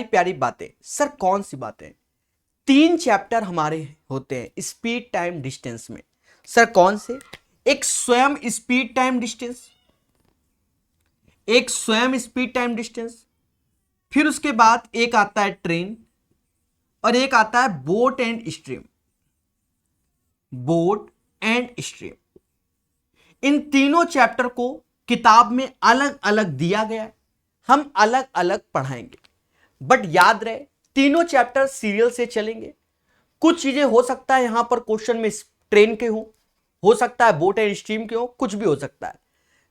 प्यारी बातें सर, कौन सी बातें? 3 चैप्टर हमारे होते हैं स्पीड टाइम डिस्टेंस में। सर कौन से? एक स्वयं स्पीड टाइम डिस्टेंस, एक स्वयं स्पीड टाइम डिस्टेंस, फिर उसके बाद एक आता है ट्रेन और एक आता है boat and stream. Boat and stream, इन तीनों चैप्टर को किताब में अलग अलग दिया गया है, हम अलग अलग पढ़ाएंगे। बट याद रहे तीनों चैप्टर सीरियल से चलेंगे। कुछ चीजें हो सकता है यहां पर क्वेश्चन में ट्रेन के हो सकता है बोट एंड स्ट्रीम के हो, कुछ भी हो सकता है।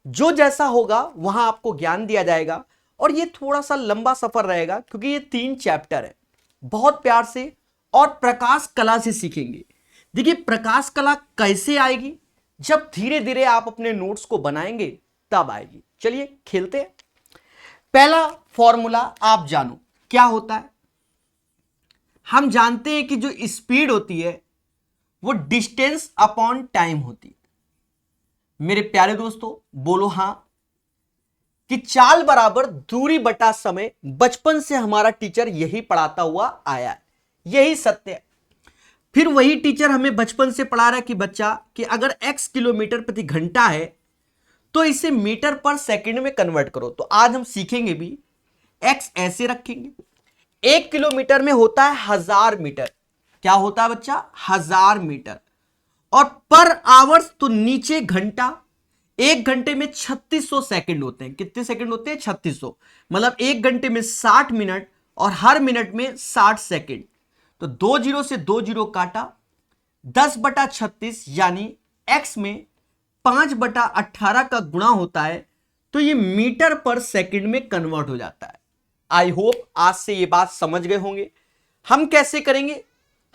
जो जैसा होगा वहां आपको ज्ञान दिया जाएगा और ये थोड़ा सा लंबा सफर रहेगा क्योंकि ये 3 चैप्टर है। बहुत प्यार से और प्रकाश कला से सीखेंगे। देखिए प्रकाश कला कैसे आएगी? जब धीरे धीरे आप अपने नोट्स को बनाएंगे तब आएगी। चलिए खेलते हैं। पहला फॉर्मूला आप जानो क्या होता है। हम जानते हैं कि जो स्पीड होती है वो डिस्टेंस अपॉन टाइम होती है। मेरे प्यारे दोस्तों बोलो हां। कि चाल बराबर दूरी बटा समय, बचपन से हमारा टीचर यही पढ़ाता हुआ आया है, यही सत्य है। फिर वही टीचर हमें बचपन से पढ़ा रहा है कि बच्चा कि अगर x किलोमीटर प्रति घंटा है तो इसे मीटर पर सेकंड में कन्वर्ट करो। तो आज हम सीखेंगे भी x ऐसे रखेंगे। 1 किलोमीटर में होता है 1000 मीटर। क्या होता है बच्चा? 1000 मीटर। और पर आवर्स तो नीचे घंटा, 1 घंटे में 3600 सेकंड होते हैं। कितने सेकंड होते हैं? 3600। मतलब 1 घंटे में 60 मिनट और हर मिनट में 60 सेकंड। तो 2 जीरो से 2 जीरो काटा, 10/36 यानी x में 5/18 का गुणा होता है तो ये मीटर पर सेकंड में कन्वर्ट हो जाता है। आई होप आज से ये बात समझ गए होंगे। हम कैसे करेंगे?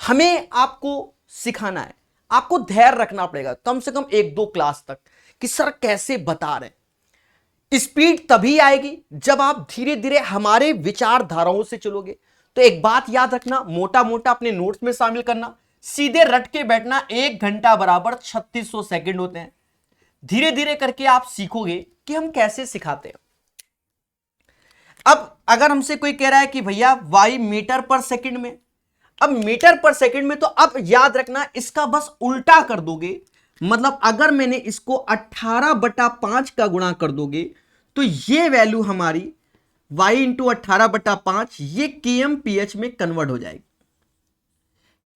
हमें आपको सिखाना है, आपको धैर्य रखना पड़ेगा कम से कम 1-2 क्लास तक कि सर कैसे बता रहे। स्पीड तभी आएगी जब आप धीरे धीरे हमारे विचारधाराओं से चलोगे। तो एक बात याद रखना, मोटा मोटा अपने नोट्स में शामिल करना, सीधे रट के बैठना। 1 घंटा बराबर 3600 सेकंड होते हैं। धीरे धीरे करके आप सीखोगे कि हम कैसे सिखाते हैं। अब अगर हमसे कोई कह रहा है कि भैया y मीटर पर सेकंड में, अब मीटर पर सेकंड में, तो अब याद रखना इसका बस उल्टा कर दोगे। मतलब अगर मैंने इसको 18/5 का गुणा कर दोगे तो ये वैल्यू हमारी y इंटू 18/5 ये kmph में कन्वर्ट हो जाएगी,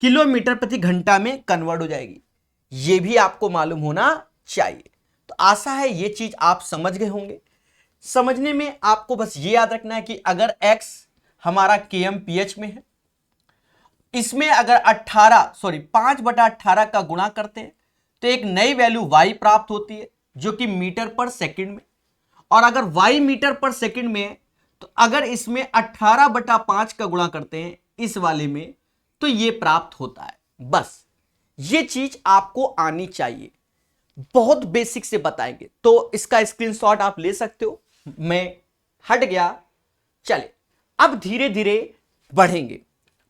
किलोमीटर प्रति घंटा में कन्वर्ट हो जाएगी। ये भी आपको मालूम होना चाहिए। तो आशा है ये चीज आप समझ गए होंगे। समझने में आपको बस ये याद रखना है कि अगर x हमारा kmph में है, इसमें अगर 5/18 का गुणा करते हैं तो एक नई वैल्यू y प्राप्त होती है जो कि मीटर पर सेकंड में। और अगर y मीटर पर सेकंड में है तो अगर इसमें 18/5 का गुणा करते हैं इस वाले में तो ये प्राप्त होता है। बस ये चीज आपको आनी चाहिए। बहुत बेसिक से बताएंगे तो इसका स्क्रीनशॉट आप ले सकते हो। मैं हट गया। चले अब धीरे धीरे बढ़ेंगे।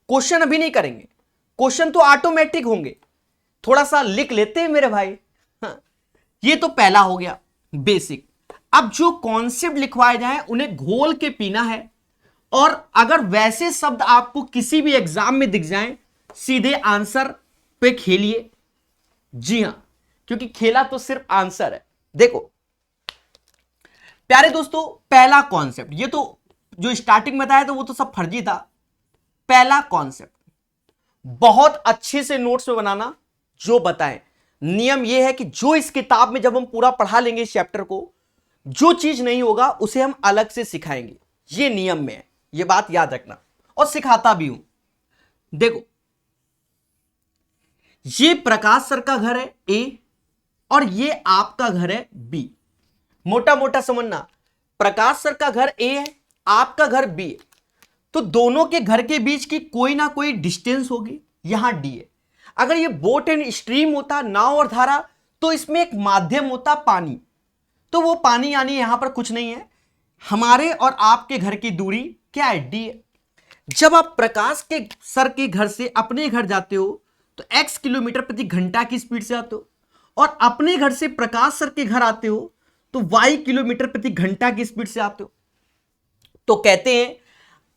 क्वेश्चन अभी नहीं करेंगे, क्वेश्चन तो ऑटोमेटिक होंगे। थोड़ा सा लिख लेते हैं मेरे भाई। हाँ, ये तो पहला हो गया बेसिक। अब जो कॉन्सेप्ट लिखवाए जाए उन्हें घोल के पीना है। और अगर वैसे शब्द आपको किसी भी एग्जाम में दिख जाएं, सीधे आंसर पे खेलिए। जी हां, क्योंकि खेला तो सिर्फ आंसर है। देखो प्यारे दोस्तों, पहला कॉन्सेप्ट, ये तो जो स्टार्टिंग में बताया तो वो तो सब फर्जी था। पहला कॉन्सेप्ट बहुत अच्छे से नोट्स में बनाना। जो बताएं नियम ये है कि जो इस किताब में जब हम पूरा पढ़ा लेंगे इस चैप्टर को, जो चीज नहीं होगा उसे हम अलग से सिखाएंगे। ये नियम में है, ये बात याद रखना। और सिखाता भी हूं। देखो ये प्रकाश सर का घर है A और ये आपका घर है B। मोटा मोटा समझना, प्रकाश सर का घर A है, आपका घर B है, तो दोनों के घर के बीच की कोई ना कोई डिस्टेंस होगी, यहां D है। अगर ये बोट एंड स्ट्रीम होता, नाव और धारा, तो इसमें एक माध्यम होता पानी। तो वो पानी यानी यहां पर कुछ नहीं है। हमारे और आपके घर की दूरी क्या है? D है। जब आप प्रकाश के सर के घर से अपने घर जाते हो तो x किलोमीटर प्रति घंटा की स्पीड से आते हो, और अपने घर से प्रकाश सर के घर आते हो तो y किलोमीटर प्रति घंटा की स्पीड से आते हो। तो कहते हैं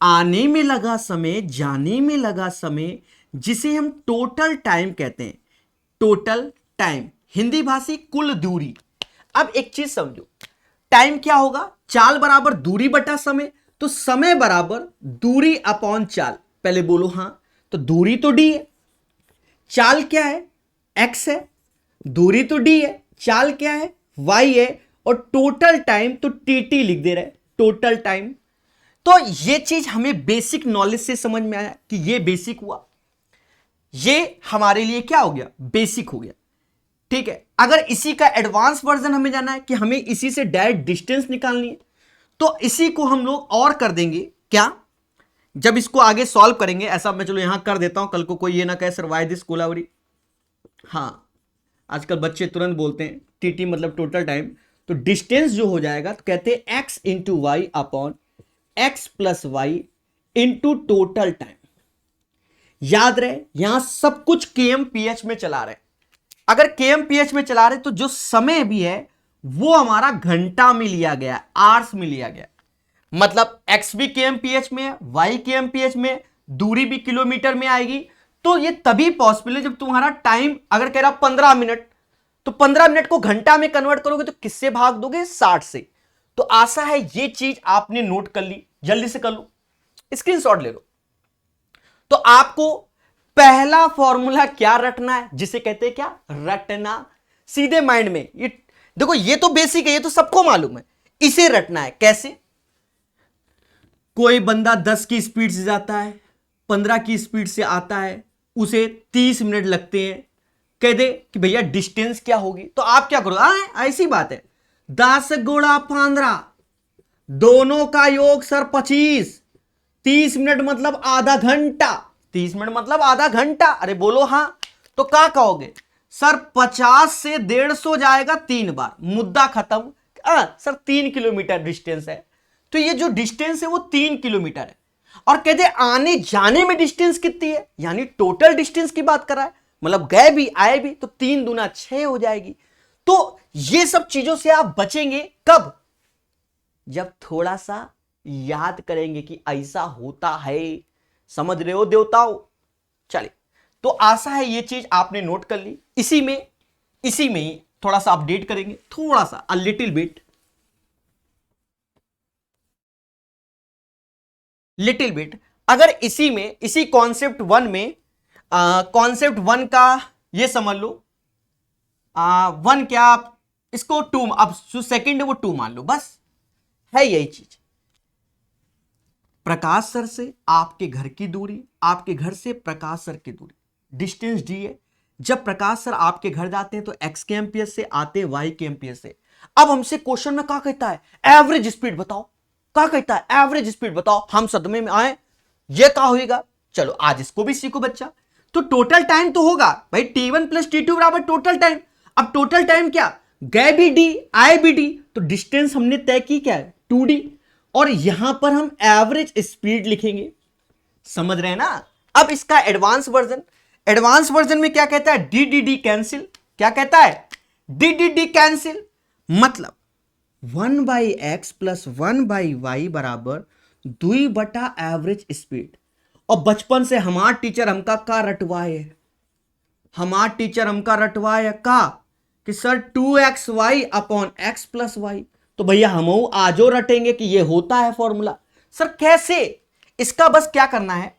आने में लगा समय, जाने में लगा समय, जिसे हम टोटल टाइम कहते हैं। टोटल टाइम, हिंदी भाषी कुल दूरी। अब एक चीज समझो, टाइम क्या होगा? चाल बराबर दूरी बटा समय, तो समय बराबर दूरी अपॉन चाल। पहले बोलो हां। तो दूरी तो डी है, चाल क्या है? एक्स है। दूरी तो डी है, चाल क्या है? वाई है। और टोटल टाइम तो टीटी लिख दे रहे, टोटल टाइम। तो ये चीज हमें बेसिक नॉलेज से समझ में आया कि ये बेसिक हुआ, ये हमारे लिए क्या हो गया? बेसिक हो गया। ठीक है, अगर इसी का एडवांस वर्जन हमें जाना है कि हमें इसी से डायरेक्ट डिस्टेंस निकालनी है, तो इसी को हम लोग और कर देंगे। क्या? जब इसको आगे सॉल्व करेंगे, ऐसा मैं चलो यहां कर देता हूं, कल को कोई ये ना कहे सर वाई दिस कोलावरी। हाँ, आजकल बच्चे तुरंत बोलते हैं टीटी मतलब टोटल टाइम। तो डिस्टेंस जो हो जाएगा तो कहते हैं x into y upon x plus y into total time. याद रहे, यहां सब कुछ केएमपीएच में चला रहे। अगर केएमपीएच में चला रहे तो जो समय भी है वो हमारा घंटा में लिया गया, आवर्स में लिया गया। मतलब एक्स भी केएमपीएच में है, वाई केएमपीएच में, दूरी भी किलोमीटर में आएगी। तो ये तभी पॉसिबल है जब तुम्हारा टाइम अगर कह रहा 15 मिनट, तो 15 मिनट को घंटा में कन्वर्ट करोगे तो किससे भाग दोगे? 60 से। तो आशा है ये चीज आपने नोट कर ली। जल्दी से कर लो, स्क्रीनशॉट ले लो। तो आपको पहला फॉर्मूला क्या रटना है, जिसे कहते हैं क्या? रटना। सीधे माइंड में ये देखो, ये तो बेसिक है, ये तो सबको मालूम है। इसे रटना है। कैसे? कोई बंदा 10 की स्पीड से जाता है, 15 की स्पीड से आता है, उसे 30 मिनट लगते हैं। कह दे कि भैया डिस्टेंस क्या होगी, तो आप क्या करो? ऐसी बात है, 10 गुणा 15, दोनों का योग सर 25, 30 मिनट मतलब आधा घंटा, 30 मिनट मतलब आधा घंटा। अरे बोलो हां। तो क्या कहोगे? सर 50 से 150 जाएगा 3 बार, मुद्दा खत्म। सर 3 किलोमीटर डिस्टेंस है, तो ये जो डिस्टेंस है वो 3 किलोमीटर है। और कहते आने जाने में डिस्टेंस कितनी है, यानी टोटल डिस्टेंस की बात कर रहा है, मतलब गए भी आए भी, तो 3 दूना 6 हो जाएगी। तो ये सब चीजों से आप बचेंगे कब? जब थोड़ा सा याद करेंगे कि ऐसा होता है। समझ रहे हो देवताओं? चलिए, तो आशा है ये चीज आपने नोट कर ली। इसी में ही थोड़ा सा अपडेट करेंगे, थोड़ा सा अ लिटिल बिट। अगर इसी कॉन्सेप्ट 1 में, कॉन्सेप्ट 1 का ये समझ लो, 1 क्या, आप इसको 2, अब जो सेकंड है वो 2 मान लो, बस है यही चीज। प्रकाश सर से आपके घर की दूरी, आपके घर से प्रकाश सर की दूरी, डिस्टेंस डी है। जब प्रकाश सर आपके घर जाते हैं तो एक्स के एम्पियर से आते, वाई के एम्पियर से। अब हमसे क्वेश्चन में क्या कहता है? एवरेज स्पीड बताओ। क्या कहता है? एवरेज स्पीड बताओ। हम सदमे में आए, ये क्या होगा? चलो आज इसको भी सीखो बच्चा। तो टोटल टाइम तो होगा भाई T1 प्लस T2 बराबर टोटल टाइम। अब टोटल टाइम क्या? गए भी डी, आए भी डी, तो डिस्टेंस हमने तय की क्या है? 2D। और यहां पर हम एवरेज स्पीड लिखेंगे। समझ रहे हैं ना? अब इसका एडवांस वर्जन में क्या कहता है? D D D cancel. क्या कहता है? D D D cancel. मतलब 1/x प्लस 1/y बराबर 2 बटा एवरेज स्पीड। और बचपन से हमार टीचर हमका का रटवाए है, का कि sir 2xy upon x plus y. तो भैया हम आजो रटेंगे कि ये होता है फॉर्मूला। सर कैसे? इसका बस क्या करना है,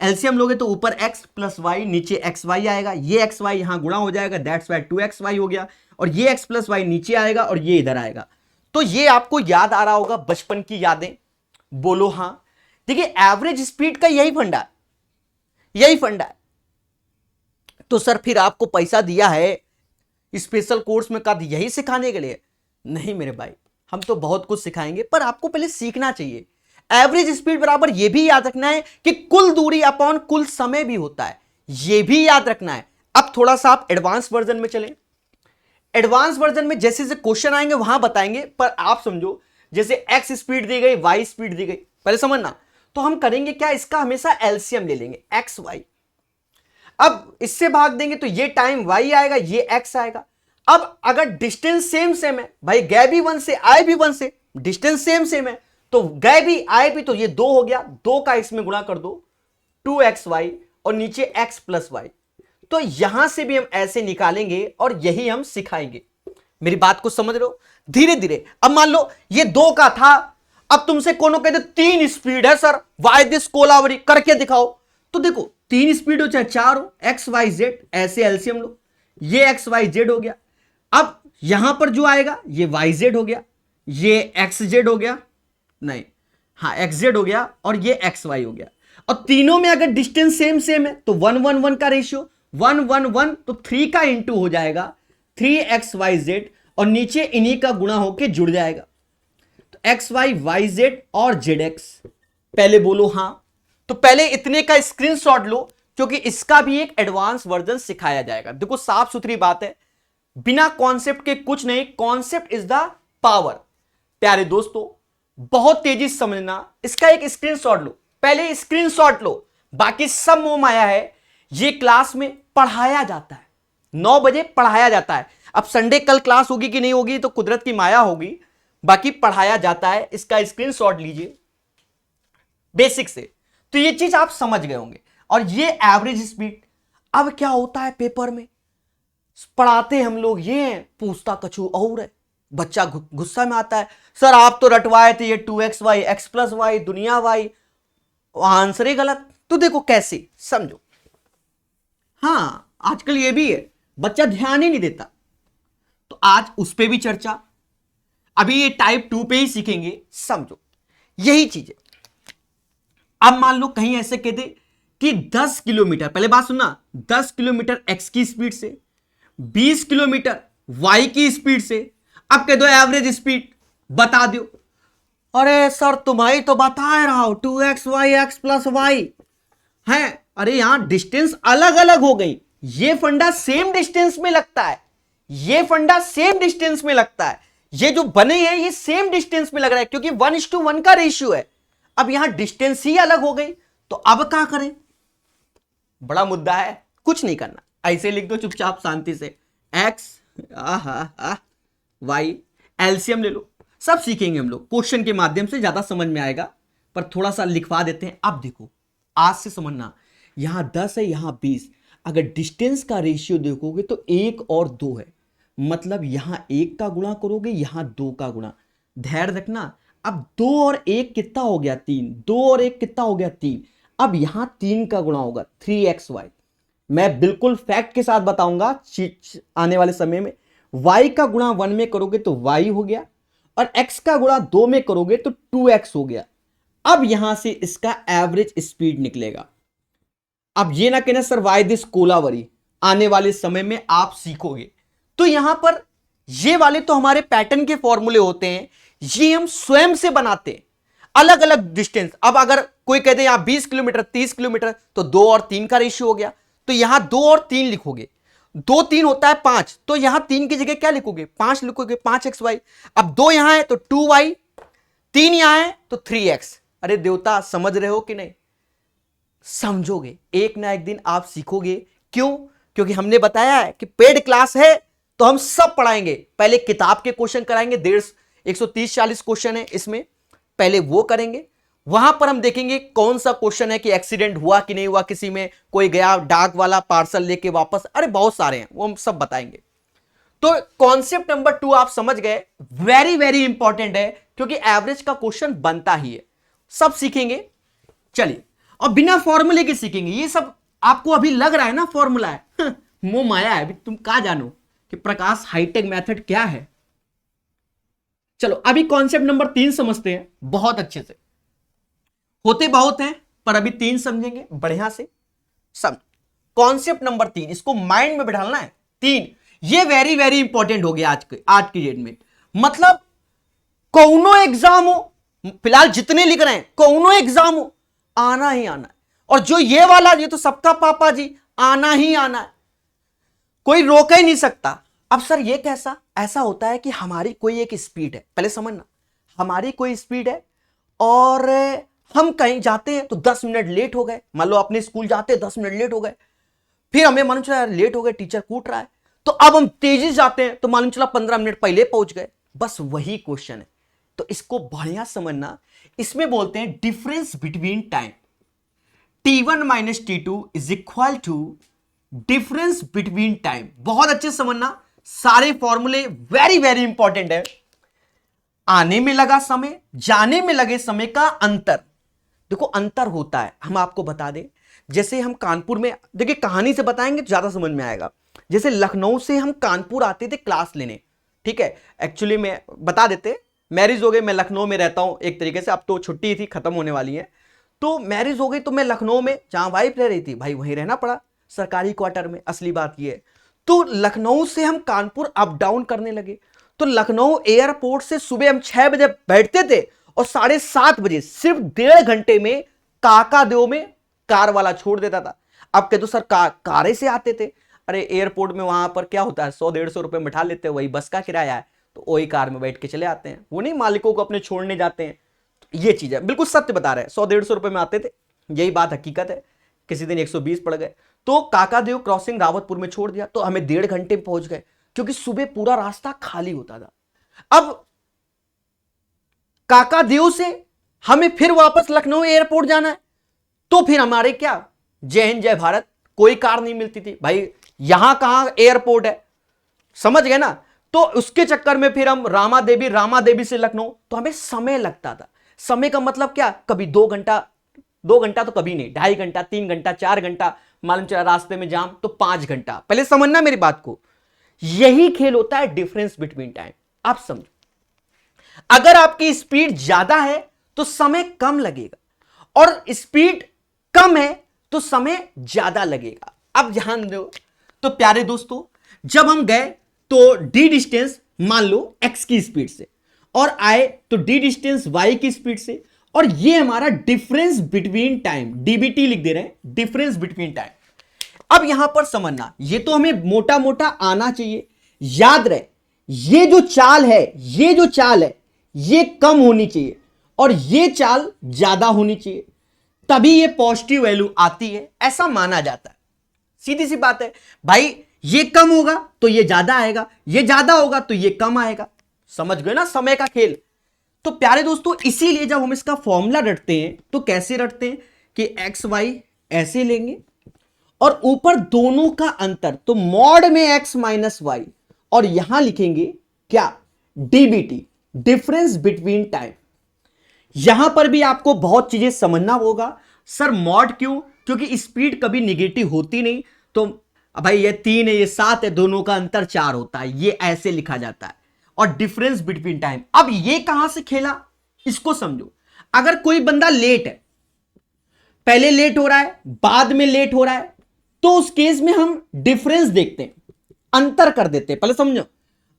एलसीएम लोगे तो ऊपर x प्लस वाई, नीचे xy आएगा। ये xy यहां गुणा हो जाएगा, दैट्स वाई 2xy हो गया। और ये x प्लस वाई नीचे आएगा और ये इधर आएगा। तो ये आपको याद आ रहा होगा, बचपन की यादें। बोलो हां। देखिए एवरेज स्पीड का यही फंडा है। तो सर फिर आपको पैसा दिया है स्पेशल कोर्स में, का यही सिखाने के लिए? नहीं मेरे भाई, हम तो बहुत कुछ सिखाएंगे, पर आपको पहले सीखना चाहिए। एवरेज स्पीड बराबर यह भी याद रखना है कि कुल दूरी अपॉन कुल समय भी होता है, यह भी याद रखना है। अब थोड़ा सा आप एडवांस वर्जन में चलें। एडवांस वर्जन में जैसे जैसे क्वेश्चन आएंगे वहां बताएंगे, पर आप समझो जैसे एक्स स्पीड दी गई, वाई स्पीड दी गई, पहले समझना। तो हम करेंगे क्या, इसका हमेशा एलसीएम ले लेंगे, एक्स वाई। अब इससे भाग देंगे तो ये टाइम y आएगा, ये x आएगा। अब अगर डिस्टेंस सेम है भाई, गए भी 1 से आए भी 1 से, डिस्टेंस सेम है, तो गए भी आए भी तो ये 2 हो गया, 2 का इसमें गुणा कर दो 2xy और नीचे x प्लस वाई। तो यहां से भी हम ऐसे निकालेंगे और यही हम सिखाएंगे। मेरी बात को समझ रहे हो? धीरे धीरे। अब मान लो ये 2 का था, अब तुमसे कोनो कहते 3 स्पीड है सर, वाई दिस कोलावरी करके दिखाओ। तो देखो 3 स्पीड हो चाहे 4 हो, एक्स वाई जेड, ऐसे एलसीएम लो, ये एक्स वाई जेड हो गया। अब यहां पर जो आएगा ये वाई जेड हो गया, ये एक्स जेड हो गया, नहीं हाँ एक्स जेड हो गया, और ये एक्स वाई हो गया। और तीनों में अगर डिस्टेंस सेम सेम है तो 1 1 1 का रेशियो 1 1 1, तो 3 का इंटू हो जाएगा 3xyz, और नीचे इन्हीं का गुणा होके जुड़ जाएगा। तो एक्स वाई वाई जेड और जेड एक्स, पहले बोलो हां। तो पहले इतने का स्क्रीनशॉट लो, क्योंकि इसका भी एक एडवांस वर्जन सिखाया जाएगा। देखो साफ सुथरी बात है, बिना कॉन्सेप्ट के कुछ नहीं, कॉन्सेप्ट इज द पावर। प्यारे दोस्तों बहुत तेजी से समझना, इसका एक स्क्रीनशॉट लो, पहले स्क्रीनशॉट लो, बाकी सब मोह माया है। ये क्लास में पढ़ाया जाता है, 9 बजे पढ़ाया जाता है। अब संडे कल क्लास होगी कि नहीं होगी तो कुदरत की माया होगी, बाकी पढ़ाया जाता है। इसका स्क्रीनशॉट लीजिए बेसिक से, तो ये चीज आप समझ गए होंगे। और ये एवरेज स्पीड, अब क्या होता है पेपर में पढ़ाते हम लोग, ये पूछता कछु और है, बच्चा गुस्सा में आता है, सर आप तो रटवाए थे ये 2xy x प्लस वाई दुनिया वाई, आंसर ही गलत। तो देखो कैसे समझो, हाँ आजकल ये भी है, बच्चा ध्यान ही नहीं देता। तो आज उस पे भी चर्चा, अभी ये टाइप 2 पे ही सीखेंगे, समझो यही चीज है। अब मान लो कहीं ऐसे कह दे कि 10 किलोमीटर, पहले बात सुनना, 10 किलोमीटर x की स्पीड से, 20 किलोमीटर y की स्पीड से, अब कह दो एवरेज स्पीड बता दो। अरे सर तुम्हारी तो बता रहा हूं 2xy x प्लस वाई है, अरे यहां डिस्टेंस अलग अलग हो गई, ये फंडा सेम डिस्टेंस में लगता है, ये फंडा सेम डिस्टेंस में लगता है, ये जो बने हैं ये सेम डिस्टेंस में लग रहा है, क्योंकि 1:1 का रेशियो है। अब यहां डिस्टेंस ही अलग हो गई, तो अब क्या करें? बड़ा मुद्दा है, कुछ नहीं करना, ऐसे लिख दो चुपचाप शांति से, एक्स वाई, एलसीएम ले लो। सब सीखेंगे हम लोग क्वेश्चन के माध्यम से, ज्यादा समझ में आएगा, पर थोड़ा सा लिखवा देते हैं। अब देखो आज से समझना, यहां 10 है यहां 20, अगर डिस्टेंस का रेशियो देखोगे तो 1 और 2 है, मतलब यहां 1 का गुणा करोगे यहां 2 का गुणा, धैर्य रखना। अब 2 और 1 कितना हो गया 3, 2 और 1 कितना हो गया 3, अब यहां 3 का गुणा होगा 3xy। मैं बिल्कुल फैक्ट के साथ बताऊंगा आने वाले समय में, y का गुणा 1 में करोगे तो y हो गया, और x का गुणा 2 में करोगे तो 2x हो गया। अब यहां से इसका एवरेज स्पीड निकलेगा। अब ये ना कहना सर वाई दिस कोलावरी, आने वाले समय में आप सीखोगे। तो यहां पर ये वाले तो हमारे पैटर्न के फॉर्मूले होते हैं, ये हम स्वयं से बनाते हैं, अलग अलग डिस्टेंस। अब अगर कोई कहते यहां 20 किलोमीटर 30 किलोमीटर, तो 2 और 3 का रेशियो हो गया, तो यहां 2 और 3 लिखोगे, 2 3 होता है 5, तो यहां 3 की जगह क्या लिखोगे 5 लिखोगे, 5xy। अब 2 यहां है तो 2y, 3 यहां है तो 3x। अरे देवता समझ रहे हो कि नहीं? समझोगे, एक ना एक दिन आप सीखोगे। क्यों? क्योंकि हमने बताया है कि पेड क्लास है तो हम सब पढ़ाएंगे। पहले किताब के क्वेश्चन कराएंगे, 130-140 क्वेश्चन है इसमें, पहले वो करेंगे। वहां पर हम देखेंगे कौन सा क्वेश्चन है कि एक्सीडेंट हुआ कि नहीं हुआ, किसी में कोई गया डाक वाला पार्सल लेके वापस, अरे बहुत सारे हैं, वो हम सब बताएंगे। तो कॉन्सेप्ट नंबर 2 आप समझ गए, वेरी वेरी इंपॉर्टेंट है, क्योंकि एवरेज का क्वेश्चन बनता ही है। सब सीखेंगे, चलिए। और बिना फॉर्मूले के सीखेंगे, ये सब आपको अभी लग रहा है ना फॉर्मूला है, मोह माया है, अभी तुम कहां जानो कि प्रकाश हाईटेक मेथड क्या है। चलो अभी कॉन्सेप्ट नंबर 3 समझते हैं बहुत अच्छे से, होते बहुत हैं पर अभी 3 समझेंगे बढ़िया से। समझ कॉन्सेप्ट नंबर 3, इसको माइंड में बिठाना है। 3 ये वेरी वेरी इंपॉर्टेंट हो गया आज की डेट में। मतलब कौनो एग्जाम हो, फिलहाल जितने लिख रहे हैं कौनो एग्जाम हो, आना ही आना है। और जो ये वाला, ये तो सबका पापा जी, आना ही आना है, कोई रोक ही नहीं सकता। अब सर ये कैसा? ऐसा होता है कि हमारी कोई एक स्पीड है, पहले समझना, हमारी कोई स्पीड है और हम कहीं जाते हैं तो 10 मिनट लेट हो गए, मान लो अपने स्कूल जाते हैं 10 मिनट लेट हो गए, फिर हमें मालूम चला लेट हो गए, टीचर कूट रहा है, तो अब हम तेजी से जाते हैं तो मालूम चला 15 मिनट पहले पहुंच गए। बस वही क्वेश्चन है, तो इसको बढ़िया समझना। इसमें बोलते हैं difference between time T1 minus T2 is equal to difference between time. बहुत अच्छे समझना, सारे फॉर्मूले वेरी वेरी इंपॉर्टेंट है। आने में लगा समय, जाने में लगे समय का अंतर। देखो अंतर होता है, हम आपको बता दें, जैसे हम कानपुर में, देखिए कहानी से बताएंगे तो ज्यादा समझ में आएगा। जैसे लखनऊ से हम कानपुर आते थे क्लास लेने, ठीक है, एक्चुअली मैं बता देते, मैरिज हो गई, मैं लखनऊ में रहता हूं एक तरीके से, अब तो छुट्टी थी, खत्म होने वाली है, तो मैरिज हो गई, तो मैं लखनऊ में जहां वाइफ रह रही थी भाई वहीं रहना पड़ा, सरकारी क्वार्टर में। असली बात यह है, तो लखनऊ से हम कानपुर अप डाउन करने लगे, तो लखनऊ एयरपोर्ट से सुबह हम 6 बजे बैठते थे और 7:30 बजे सिर्फ 1.5 घंटे में काकादेव में कार वाला छोड़ देता था। अब कहते तो सर कारे से आते थे, अरे एयरपोर्ट में वहां पर क्या होता है, 100-150 रुपए बैठा लेते हैं, वही बस का किराया है, तो वही कार में बैठ के चले आते हैं, वो नहीं मालिकों को अपने छोड़ने जाते हैं। तो ये चीज है, बिल्कुल सत्य बता रहे हैं, 100-150 रुपए में आते थे, यही बात हकीकत है। किसी दिन 120 पड़ गए, तो काकादेव क्रॉसिंग रावतपुर में छोड़ दिया, तो हमें 1.5 घंटे में पहुंच गए, क्योंकि सुबह पूरा रास्ता खाली होता था। अब काकादेव से हमें फिर वापस लखनऊ एयरपोर्ट जाना है, तो फिर हमारे क्या, जय हिंद जय भारत, कोई कार नहीं मिलती थी भाई, यहां कहां एयरपोर्ट है, समझ गए ना। तो उसके चक्कर में फिर हम रामा देवी से लखनऊ, तो हमें समय लगता था। समय का मतलब क्या, कभी 2 घंटा, 2 घंटा तो कभी नहीं, 2.5 घंटा, 3 घंटा, 4 घंटा, मालूम चला रास्ते में जाम तो 5 घंटा। पहले समझना मेरी बात को, यही खेल होता है डिफरेंस बिटवीन टाइम। आप समझो, अगर आपकी स्पीड ज्यादा है तो समय कम लगेगा, और स्पीड कम है तो समय ज्यादा लगेगा। अब ध्यान दो, तो प्यारे दोस्तों, जब हम गए तो डी डिस्टेंस मान लो x की स्पीड से, और आए तो डी डिस्टेंस y की स्पीड से, और ये हमारा डिफरेंस बिटवीन टाइम, डीबीटी लिख दे रहे हैं, डिफरेंस बिटवीन टाइम। अब यहां पर समझना, ये तो हमें मोटा मोटा आना चाहिए, याद रहे, ये जो चाल है, ये जो चाल है, ये कम होनी चाहिए और ये चाल ज्यादा होनी चाहिए, तभी ये पॉजिटिव वैल्यू आती है, ऐसा माना जाता है। सीधी सी बात है भाई, ये कम होगा तो ये ज्यादा आएगा, ये ज्यादा होगा तो ये कम आएगा। समझ गए ना समय का खेल। तो प्यारे दोस्तों, इसीलिए जब हम इसका फॉर्मूला रटते हैं तो कैसे रटते हैं कि एक्स वाई ऐसे लेंगे और ऊपर दोनों का अंतर, तो मॉड में एक्स माइनस वाई, और यहां लिखेंगे क्या, डीबीटी, डिफरेंस बिटवीन टाइम। यहां पर भी आपको बहुत चीजें समझना होगा। सर मॉड क्यों, क्योंकि स्पीड कभी निगेटिव होती नहीं, तो भाई ये 3 है, ये 7 है, दोनों का अंतर 4 होता है, ये ऐसे लिखा जाता है। और डिफरेंस बिटवीन टाइम, अब ये कहां से खेला, इसको समझो। अगर कोई बंदा लेट है, पहले लेट हो रहा है, बाद में लेट हो रहा है, तो उस केस में हम डिफरेंस देखते हैं, अंतर कर देते हैं, पहले समझो।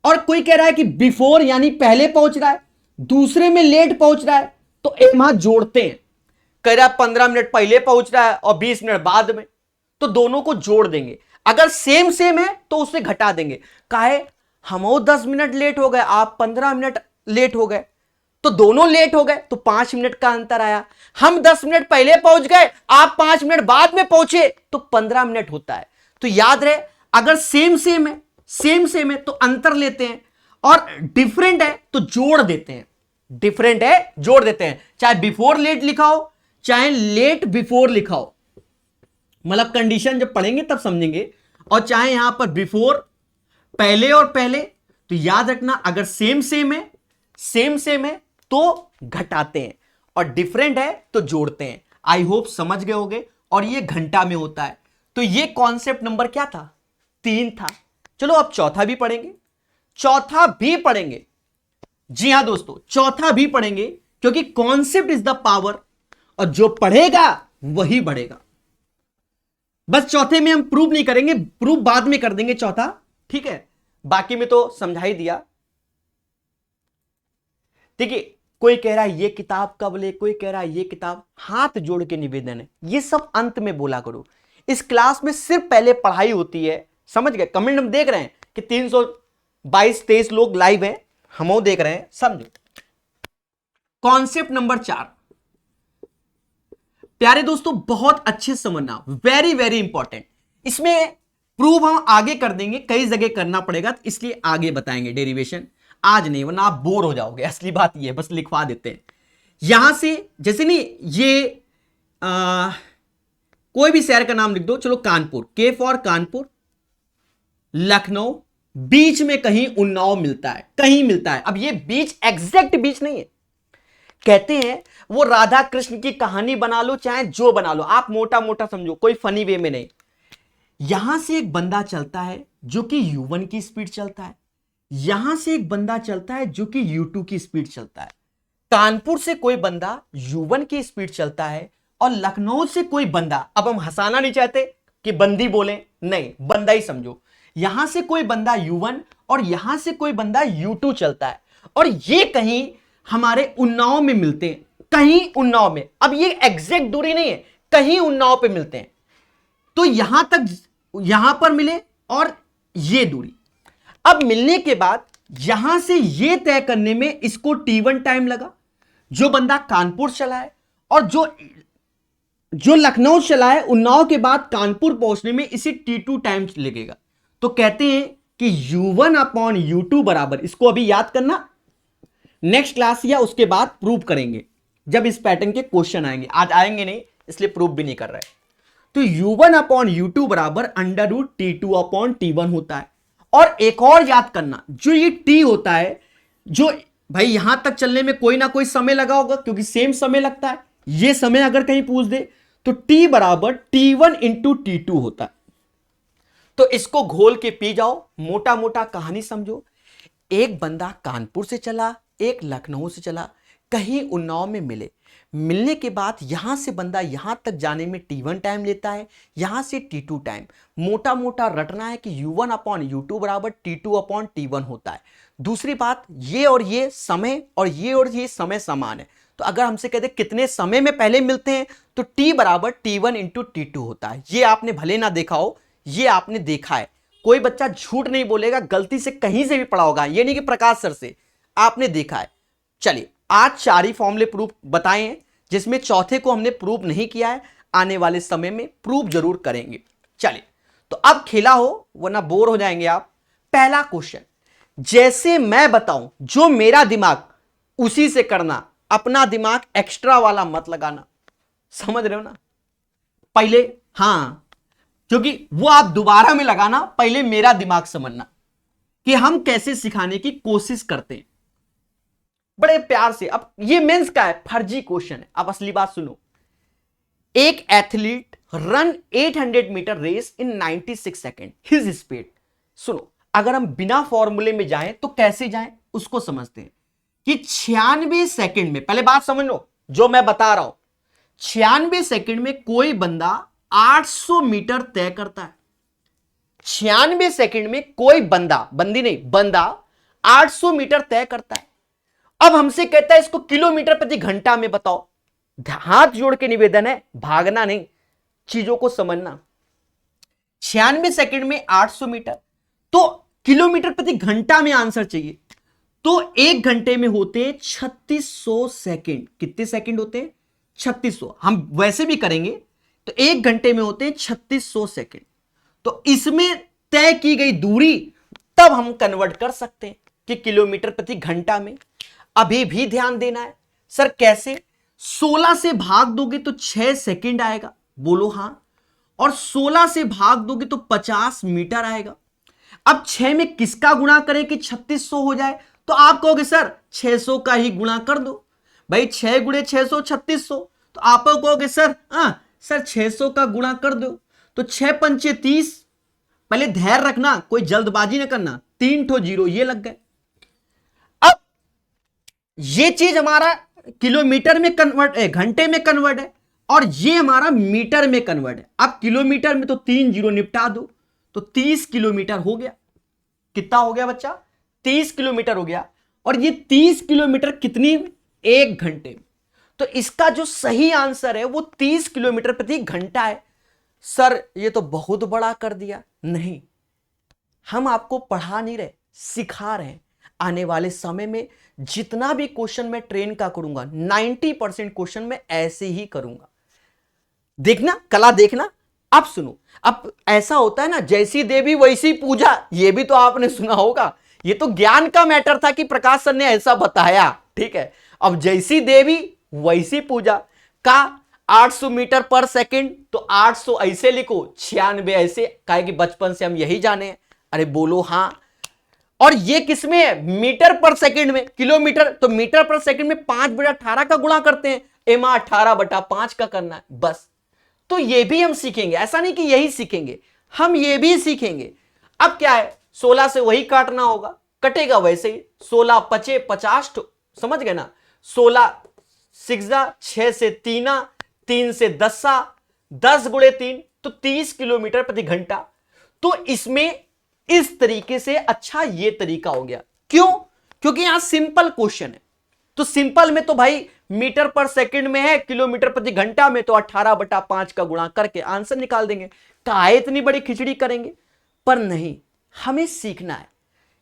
और कोई कह रहा है कि बिफोर यानी पहले पहुंच रहा है, दूसरे में लेट पहुंच रहा है, तो एक वहां जोड़ते हैं, कह रहा है 15 मिनट पहले पहुंच रहा है और 20 मिनट बाद में, तो दोनों को जोड़ देंगे। अगर सेम सेम है तो उसे घटा देंगे, काहे, हम 10 मिनट लेट हो गए, आप 15 मिनट लेट हो गए, तो दोनों लेट हो गए, तो 5 मिनट का अंतर आया। हम 10 मिनट पहले पहुंच गए, आप 5 मिनट बाद में पहुंचे, तो 15 मिनट होता है। तो याद रहे, अगर सेम सेम है तो अंतर लेते हैं, और डिफरेंट है तो जोड़ देते हैं, डिफरेंट है जोड़ देते हैं, चाहे बिफोर लेट लिखा हो चाहे लेट बिफोर लिखा हो, मतलब कंडीशन जब पढ़ेंगे तब समझेंगे, और चाहे यहां पर बिफोर पहले और पहले, तो याद रखना अगर सेम सेम है तो घटाते हैं, और डिफरेंट है तो जोड़ते हैं। आई होप समझ गए होगे, और ये घंटा में होता है। तो ये कॉन्सेप्ट नंबर क्या था, 3 था। चलो अब चौथा भी पढ़ेंगे, जी हां दोस्तों, चौथा भी पढ़ेंगे, क्योंकि कॉन्सेप्ट इज द पावर, और जो पढ़ेगा वही बढ़ेगा। बस चौथे में हम प्रूव नहीं करेंगे, प्रूव बाद में कर देंगे चौथा, ठीक है, बाकी में तो समझा ही दिया। देखिए, कोई कह रहा है ये किताब कब ले, कोई कह रहा है ये किताब, हाथ जोड़ के निवेदन है, ये सब अंत में बोला करो। इस क्लास में सिर्फ पहले पढ़ाई होती है, समझ गए। कमेंट हम देख रहे हैं कि 322-23 लोग लाइव हैं, हम देख रहे हैं, समझो। कॉन्सेप्ट नंबर 4 प्यारे दोस्तों, बहुत अच्छे समझना, वेरी वेरी इंपॉर्टेंट। इसमें प्रूव हम आगे कर देंगे, कई जगह करना पड़ेगा, तो इसलिए आगे बताएंगे डेरिवेशन, आज नहीं, वरना आप बोर हो जाओगे। असली बात यह है, बस लिखवा देते हैं। यहां से जैसे नहीं ये कोई भी शहर का नाम लिख दो, चलो कानपुर, के फॉर कानपुर, लखनऊ, बीच में कहीं उन्नाव मिलता है, कहीं मिलता है। अब ये बीच एग्जैक्ट बीच नहीं है, कहते हैं वो राधा कृष्ण की कहानी बना लो, चाहे जो बना लो, आप मोटा मोटा समझो, कोई फनी वे में नहीं। यहां से एक बंदा चलता है जो कि U1 की स्पीड चलता है, यहां से एक बंदा चलता है जो कि U2 की स्पीड चलता है। कानपुर से कोई बंदा U1 की स्पीड चलता है और लखनऊ से कोई बंदा, अब हम हंसाना नहीं चाहते कि बंदी बोले, नहीं बंदा ही समझो, यहां से कोई बंदा U1 और यहां से कोई बंदा U2 चलता है और ये कहीं हमारे उन्नाव में मिलते हैं, कहीं उन्नाव में। अब ये एग्जैक्ट दूरी नहीं है, कहीं उन्नाव पे मिलते हैं, तो यहां तक यहां पर मिले और ये दूरी। अब मिलने के बाद यहां से ये तय करने में इसको T1 टाइम लगा, जो बंदा कानपुर चला है, और जो लखनऊ चला है उन्नाव के बाद कानपुर पहुंचने में इसे T2 टाइम लगेगा। तो कहते हैं कि U1 अपॉन U2 बराबर, इसको अभी याद करना, नेक्स्ट क्लास या उसके बाद प्रूव करेंगे जब इस पैटर्न के क्वेश्चन आएंगे, आज आएंगे नहीं इसलिए प्रूव भी नहीं कर रहे। तो U1 अपॉन U2 बराबर under root T2 upon T1 होता है। और एक और याद करना, जो ये T होता है, जो भाई यहां तक चलने में कोई ना कोई समय लगा होगा क्योंकि सेम समय लगता है, ये समय अगर कहीं पूछ दे तो T बराबर T1 इंटू T2 होता है। तो इसको घोल के पी जाओ, मोटा मोटा कहानी समझो, एक बंदा कानपुर से चला, एक लखनऊ से चला, कहीं उन्नाव में मिले, मिलने के बाद यहां से बंदा यहां तक जाने में T1 टाइम लेता है, यहां से T2 टाइम। मोटा मोटा रटना है कि U1 अपॉन U2 बराबर T2 अपॉन T1 होता है। दूसरी बात, ये और ये समय और ये समय समान है, तो अगर हमसे कहते कितने समय में पहले मिलते हैं तो T बराबर T1 इंटू T2 होता है। ये आपने भले ना देखा हो, ये आपने देखा है, कोई बच्चा झूठ नहीं बोलेगा, गलती से कहीं से भी पढ़ा होगा, ये नहीं कि प्रकाश सर से, आपने देखा है। चलिए आज 4 ही फॉर्मूले प्रूफ बताए हैं, जिसमें चौथे को हमने प्रूव नहीं किया है, आने वाले समय में प्रूव जरूर करेंगे। चलिए तो अब खेला हो, वरना बोर हो जाएंगे आप। पहला क्वेश्चन, जैसे मैं बताऊं जो मेरा दिमाग उसी से करना, अपना दिमाग एक्स्ट्रा वाला मत लगाना, समझ रहे हो ना? पहले हां, क्योंकि वो आप दोबारा में लगाना, पहले मेरा दिमाग समझना कि हम कैसे सिखाने की कोशिश करते हैं बड़े प्यार से। अब ये मेंस का है, फर्जी क्वेश्चन है। अब असली बात सुनो, एक athlete run 800 metre race in 96 second, his speed. सुनो, अगर हम बिना फॉर्मूले में जाएं तो कैसे जाएं उसको समझते हैं कि 96 सेकेंड में, पहले बात समझ लो जो मैं बता रहा हूं, 96 सेकेंड में कोई बंदा 800 मीटर तय करता है। 96 सेकेंड में कोई बंदा, बंदी नहीं, बंदा 800 मीटर तय करता है। अब हमसे कहता है इसको किलोमीटर प्रति घंटा में बताओ। हाथ जोड़ के निवेदन है, भागना नहीं, चीजों को समझना। 96 सेकेंड में 800 मीटर, तो किलोमीटर प्रति घंटा में आंसर चाहिए, तो 1 घंटे में होते हैं 3600 सेकेंड। कितने सेकेंड होते हैं? 3600। हम वैसे भी करेंगे तो 1 घंटे में होते हैं 3600 सेकेंड। तो इसमें तय की गई दूरी तब हम कन्वर्ट कर सकते हैं कि किलोमीटर प्रति घंटा में। अभी भी ध्यान देना है, सर कैसे? 16 से भाग दोगे तो 6 सेकेंड आएगा, बोलो हां, और 16 से भाग दोगे तो 50 मीटर आएगा। अब 6 में किसका गुणा करें कि 3600 हो जाए? तो आप कहोगे सर 600 का ही गुणा कर दो भाई, 6 गुणे 600 3600। तो आप कहोगे सर सर 600 का गुणा कर दो, तो 6 पंचे 30। पहले धैर्य रखना, कोई जल्दबाजी ना करना, 3 ठो जीरो ये लग गए। अब ये चीज हमारा किलोमीटर में कन्वर्ट है, घंटे में कन्वर्ट है, और ये हमारा मीटर में कन्वर्ट है। अब किलोमीटर में तो 3 जीरो निपटा दो, तो 30 किलोमीटर हो गया। कितना हो गया बच्चा? 30 किलोमीटर हो गया। और ये 30 किलोमीटर कितनी? 1 घंटे में। तो इसका जो सही आंसर है वो 30 किलोमीटर प्रति घंटा है। सर ये तो बहुत बड़ा कर दिया। नहीं, हम आपको पढ़ा नहीं रहे, सिखा रहे हैं। आने वाले समय में जितना भी क्वेश्चन मैं ट्रेन का करूंगा, 90% क्वेश्चन मैं ऐसे ही करूंगा। देखना, कला देखना। अब सुनो, अब ऐसा होता है ना, जैसी देवी वैसी पूजा, ये भी तो आपने सुना होगा। ये तो ज्ञान का मैटर था कि प्रकाश सर ने ऐसा बताया, ठीक है। अब जैसी देवी वैसी पूजा का 800 मीटर पर सेकंड, तो 800 ऐसे लिखो, 96 ऐसे, काहे कि बचपन से हम यही जाने हैं। अरे बोलो हां। और ये किसमें है? मीटर पर सेकंड में। किलोमीटर तो मीटर पर सेकंड में 5/18 का गुणा करते हैं, एमा 18/5 का करना है बस। तो ये भी हम सीखेंगे, ऐसा नहीं कि यही सीखेंगे, हम ये भी सीखेंगे। अब क्या है, 16 से वही काटना होगा, कटेगा वैसे ही। 16 पचे 50, समझ गए ना। 16 सिक्सा 6 से 3 से 10, 10 गुणे 3 तो 30 किलोमीटर प्रति घंटा। तो इसमें इस तरीके से अच्छा ये तरीका हो गया। क्यों? क्योंकि यहां सिंपल क्वेश्चन है। तो सिंपल में तो भाई मीटर पर सेकंड में है, किलोमीटर प्रति घंटा में तो 18/5 का गुणा करके आंसर निकाल देंगे। काहे इतनी बड़ी खिचड़ी करेंगे? पर नहीं, हमें सीखना है।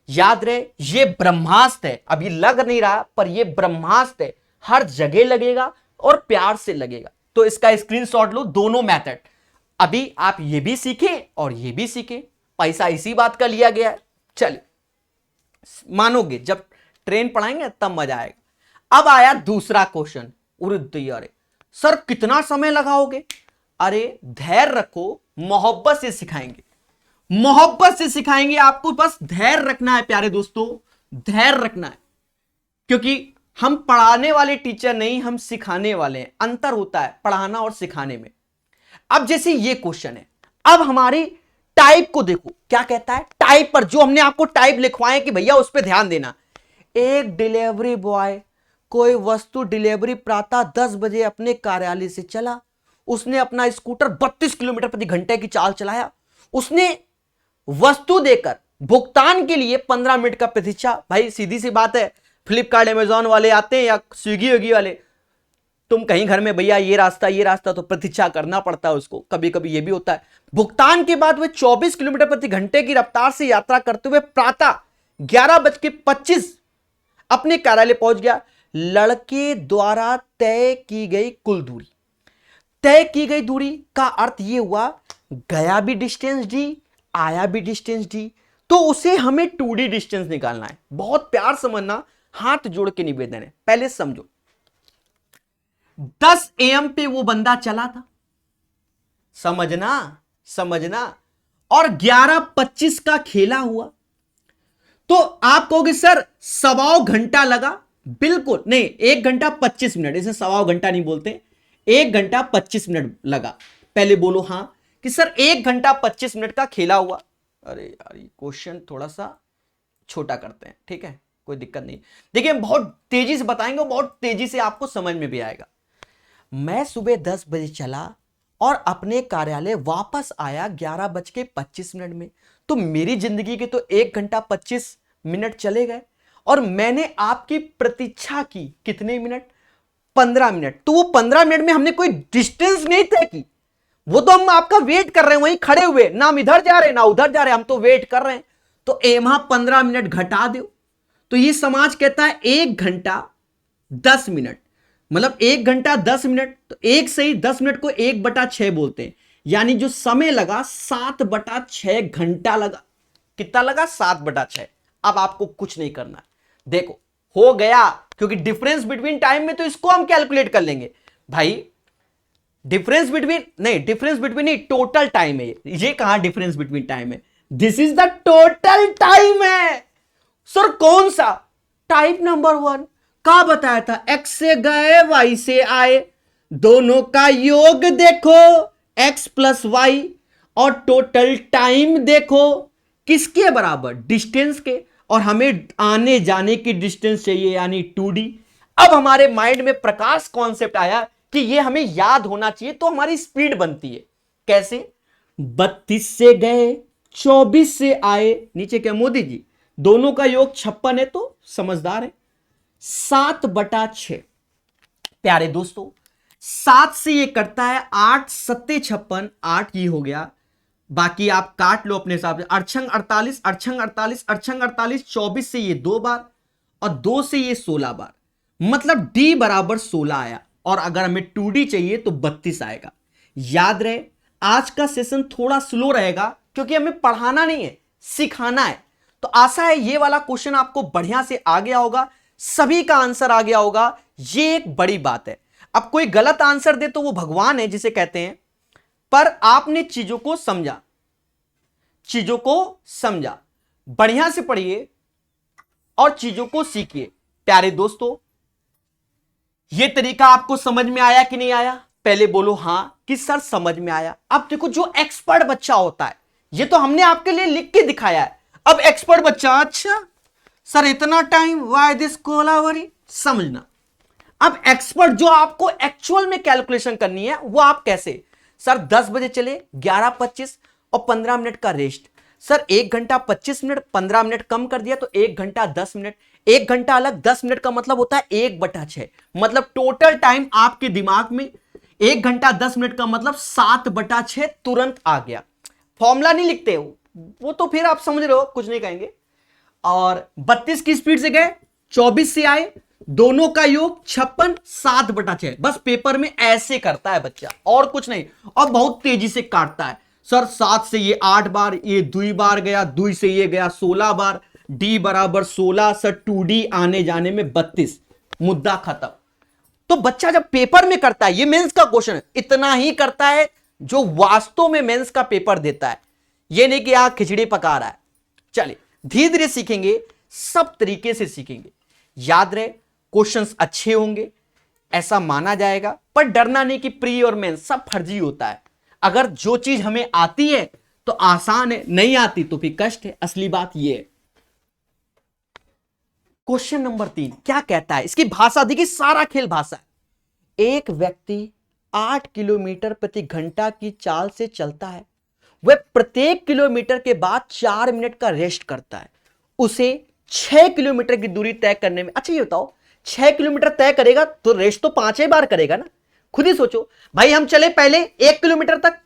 याद रहे, ये ब्रह्मास्त्र है। अभी लग नहीं रहा पर ये ब्रह्मास्त्र है, हर जगह लगेगा और प्यार से लगेगा। तो इसका स्क्रीनशॉट लो, दोनों मेथड। अभी आप ये भी सीखें और ये भी सीखें, पैसा इसी बात का लिया गया है। चलिए, मानोगे जब ट्रेन पढ़ाएंगे तब मजा आएगा। अब आया दूसरा क्वेश्चन। अरे सर कितना समय लगाओगे? अरे धैर्य रखो, मोहब्बत से सिखाएंगे, मोहब्बत से सिखाएंगे। आपको बस धैर्य रखना है प्यारे दोस्तों, धैर्य रखना है। क्योंकि हम पढ़ाने वाले टीचर नहीं, हम सिखाने वाले हैं। अंतर होता है पढ़ाना और सिखाने में। अब जैसे ये क्वेश्चन है, अब हमारी टाइप को देखो क्या कहता है। टाइप पर जो हमने आपको टाइप लिखवाए कि भैया उस पर ध्यान देना। एक डिलीवरी बॉय कोई वस्तु डिलीवरी प्रातः 10 बजे अपने कार्यालय से चला। उसने अपना स्कूटर 32 किलोमीटर प्रति घंटे की चाल चलाया। उसने वस्तु देकर भुगतान के लिए 15 मिनट का प्रतीक्षा। भाई सीधी सी बात है, फ्लिपकार्ट अमेजॉन वाले आते हैं या स्विगी विगी वाले, तुम कहीं घर में भैया ये रास्ता तो प्रतीक्षा करना पड़ता है उसको। कभी कभी ये भी होता है। भुगतान के बाद वह 24 किलोमीटर प्रति घंटे की रफ्तार से यात्रा करते हुए प्रातः 11:25 अपने कार्यालय पहुंच गया। लड़के द्वारा तय की गई कुल दूरी, तय की गई दूरी का अर्थ यह हुआ, गया भी डिस्टेंस डी, आया भी डिस्टेंस डी, तो उसे हमें 2D डिस्टेंस निकालना है। बहुत प्यार समझना, हाथ जोड़ के निवेदन है, पहले समझो। 10 AM पे वो बंदा चला था, समझना, और 11:25 का खेला हुआ। तो आप कहोगे सर 1.25 घंटा लगा। बिल्कुल नहीं, 1 घंटा 25 मिनट, इसे 1.25 घंटा नहीं बोलते, 1 घंटा 25 मिनट लगा। पहले बोलो हां कि सर 1 घंटा 25 मिनट का खेला हुआ। अरे यार ये क्वेश्चन थोड़ा सा छोटा करते हैं, ठीक है, कोई दिक्कत नहीं। देखिए हम बहुत तेजी से बताएंगे, बहुत तेजी से आपको समझ में भी आएगा। मैं सुबह 10 बजे चला और अपने कार्यालय वापस आया 11:25 में। तो मेरी जिंदगी के तो 1 घंटा 25 मिनट चले गए और मैंने आपकी प्रतीक्षा की कितने मिनट? 15 मिनट। तो वो 15 मिनट में हमने कोई डिस्टेंस नहीं तय की, वो तो हम आपका वेट कर रहे हैं वहीं खड़े हुए, ना हम इधर जा रहे ना उधर जा रहे, हम तो वेट कर रहे हैं। तो एमा 15 मिनट घटा दो, तो ये समाज कहता है 1 घंटा 10 मिनट, मतलब 1 घंटा 10 मिनट। तो 1 से ही 10 मिनट को 1/6 बोलते हैं, यानी जो समय लगा 7/6 घंटा लगा। कितना लगा? 7/6। अब आपको कुछ नहीं करना है, देखो हो गया, क्योंकि डिफरेंस बिटवीन टाइम में तो इसको हम कैलकुलेट कर लेंगे भाई। डिफरेंस बिटवीन नहीं, टोटल टाइम है ये कहां डिफरेंस बिटवीन टाइम है? This is the total time है। सर कौन सा? टाइप नंबर 1 का बताया था, x से गए y से आए, दोनों का योग देखो x + y, और टोटल टाइम देखो किसके बराबर? डिस्टेंस के, और हमें आने जाने की डिस्टेंस चाहिए यानी 2D। अब हमारे माइंड में प्रकाश कॉन्सेप्ट आया कि ये हमें याद होना चाहिए, तो हमारी स्पीड बनती है कैसे? 32 से गए 24 से आए, नीचे क्या मोदी जी, दोनों का योग 56 है, तो समझदार है। 7/6 प्यारे दोस्तों, 7 से ये करता है 8 7 56, 8 ये हो गया, बाकी आप काट लो अपने हिसाब से। अड़छंग 48, अड़छंग 48, अड़छंग 48, 24 से ये 2 बार और 2 से ये 16 बार, मतलब d बराबर 16 आया। और अगर हमें 2D चाहिए तो 32 आएगा। याद रहे, आज का सेशन थोड़ा स्लो रहेगा क्योंकि हमें पढ़ाना नहीं है, सिखाना है। तो आशा है ये वाला क्वेश्चन आपको बढ़िया से आ गया होगा। सभी का आंसर आ गया होगा, ये एक बड़ी बात है। अब कोई गलत आंसर दे तो वो भगवान है जिसे कहते हैं, पर आपने चीजों को समझा, चीजों को समझा, बढ़िया से पढ़िए और चीजों को सीखिए। प्यारे दोस्तों, यह तरीका आपको समझ में आया कि नहीं आया? पहले बोलो हां कि सर समझ में आया। अब देखो, जो एक्सपर्ट बच्चा होता है, ये तो हमने आपके लिए लिख के दिखाया है। अब एक्सपर्ट बच्चा, अच्छा सर इतना टाइम, व्हाई दिस कोलावरी, समझना। अब एक्सपर्ट जो आपको एक्चुअल में कैलकुलेशन करनी है, वो आप कैसे? सर 10 बजे चले, 11:25 और 15 मिनट का रेस्ट। सर 1 घंटा 25 मिनट, 15 मिनट कम कर दिया तो 1 घंटा 10 मिनट। 1 घंटा अलग, 10 मिनट का मतलब होता है 1/6। मतलब टोटल टाइम आपके दिमाग में 1 घंटा 10 मिनट का मतलब 7/6 तुरंत आ गया। फॉर्मूला नहीं लिखते वो तो फिर आप समझ रहे हो, कुछ नहीं कहेंगे। और 32 की स्पीड से गए, 24 से आए, दोनों का योग 56, 7/6। बस पेपर में ऐसे करता है बच्चा, और कुछ नहीं, और बहुत तेजी से काटता है। सर 7 से ये 8 बार, ये 2 बार गया, 2 से ये गया 16 बार, डी बराबर 16, सर 2D आने जाने में 32, मुद्दा खत्म। तो बच्चा जब पेपर में करता है, ये मेंस का क्वेश्चन है, इतना ही करता है जो वास्तव में मेंस का पेपर देता है। ये नहीं कि यहां खिचड़ी पका रहा है। चलिए धीरे धीरे सीखेंगे, सब तरीके से सीखेंगे। याद रहे, क्वेश्चंस अच्छे होंगे ऐसा माना जाएगा, पर डरना नहीं कि प्री और मेंस सब फर्जी होता है। अगर जो चीज हमें आती है तो आसान है, नहीं आती तो फिर कष्ट है। असली बात यह है। क्वेश्चन नंबर 3 क्या कहता है? इसकी भाषा देखिए, सारा खेल भाषा है। एक व्यक्ति 8 किलोमीटर प्रति घंटा की चाल से चलता है। वह प्रत्येक किलोमीटर के बाद 4 मिनट का रेस्ट करता है। उसे 6 किलोमीटर की दूरी तय करने में, अच्छा ये बताओ, 6 किलोमीटर तय करेगा तो रेस्ट तो 5 बार करेगा ना। खुद ही सोचो भाई, हम चले पहले 1 किलोमीटर तक,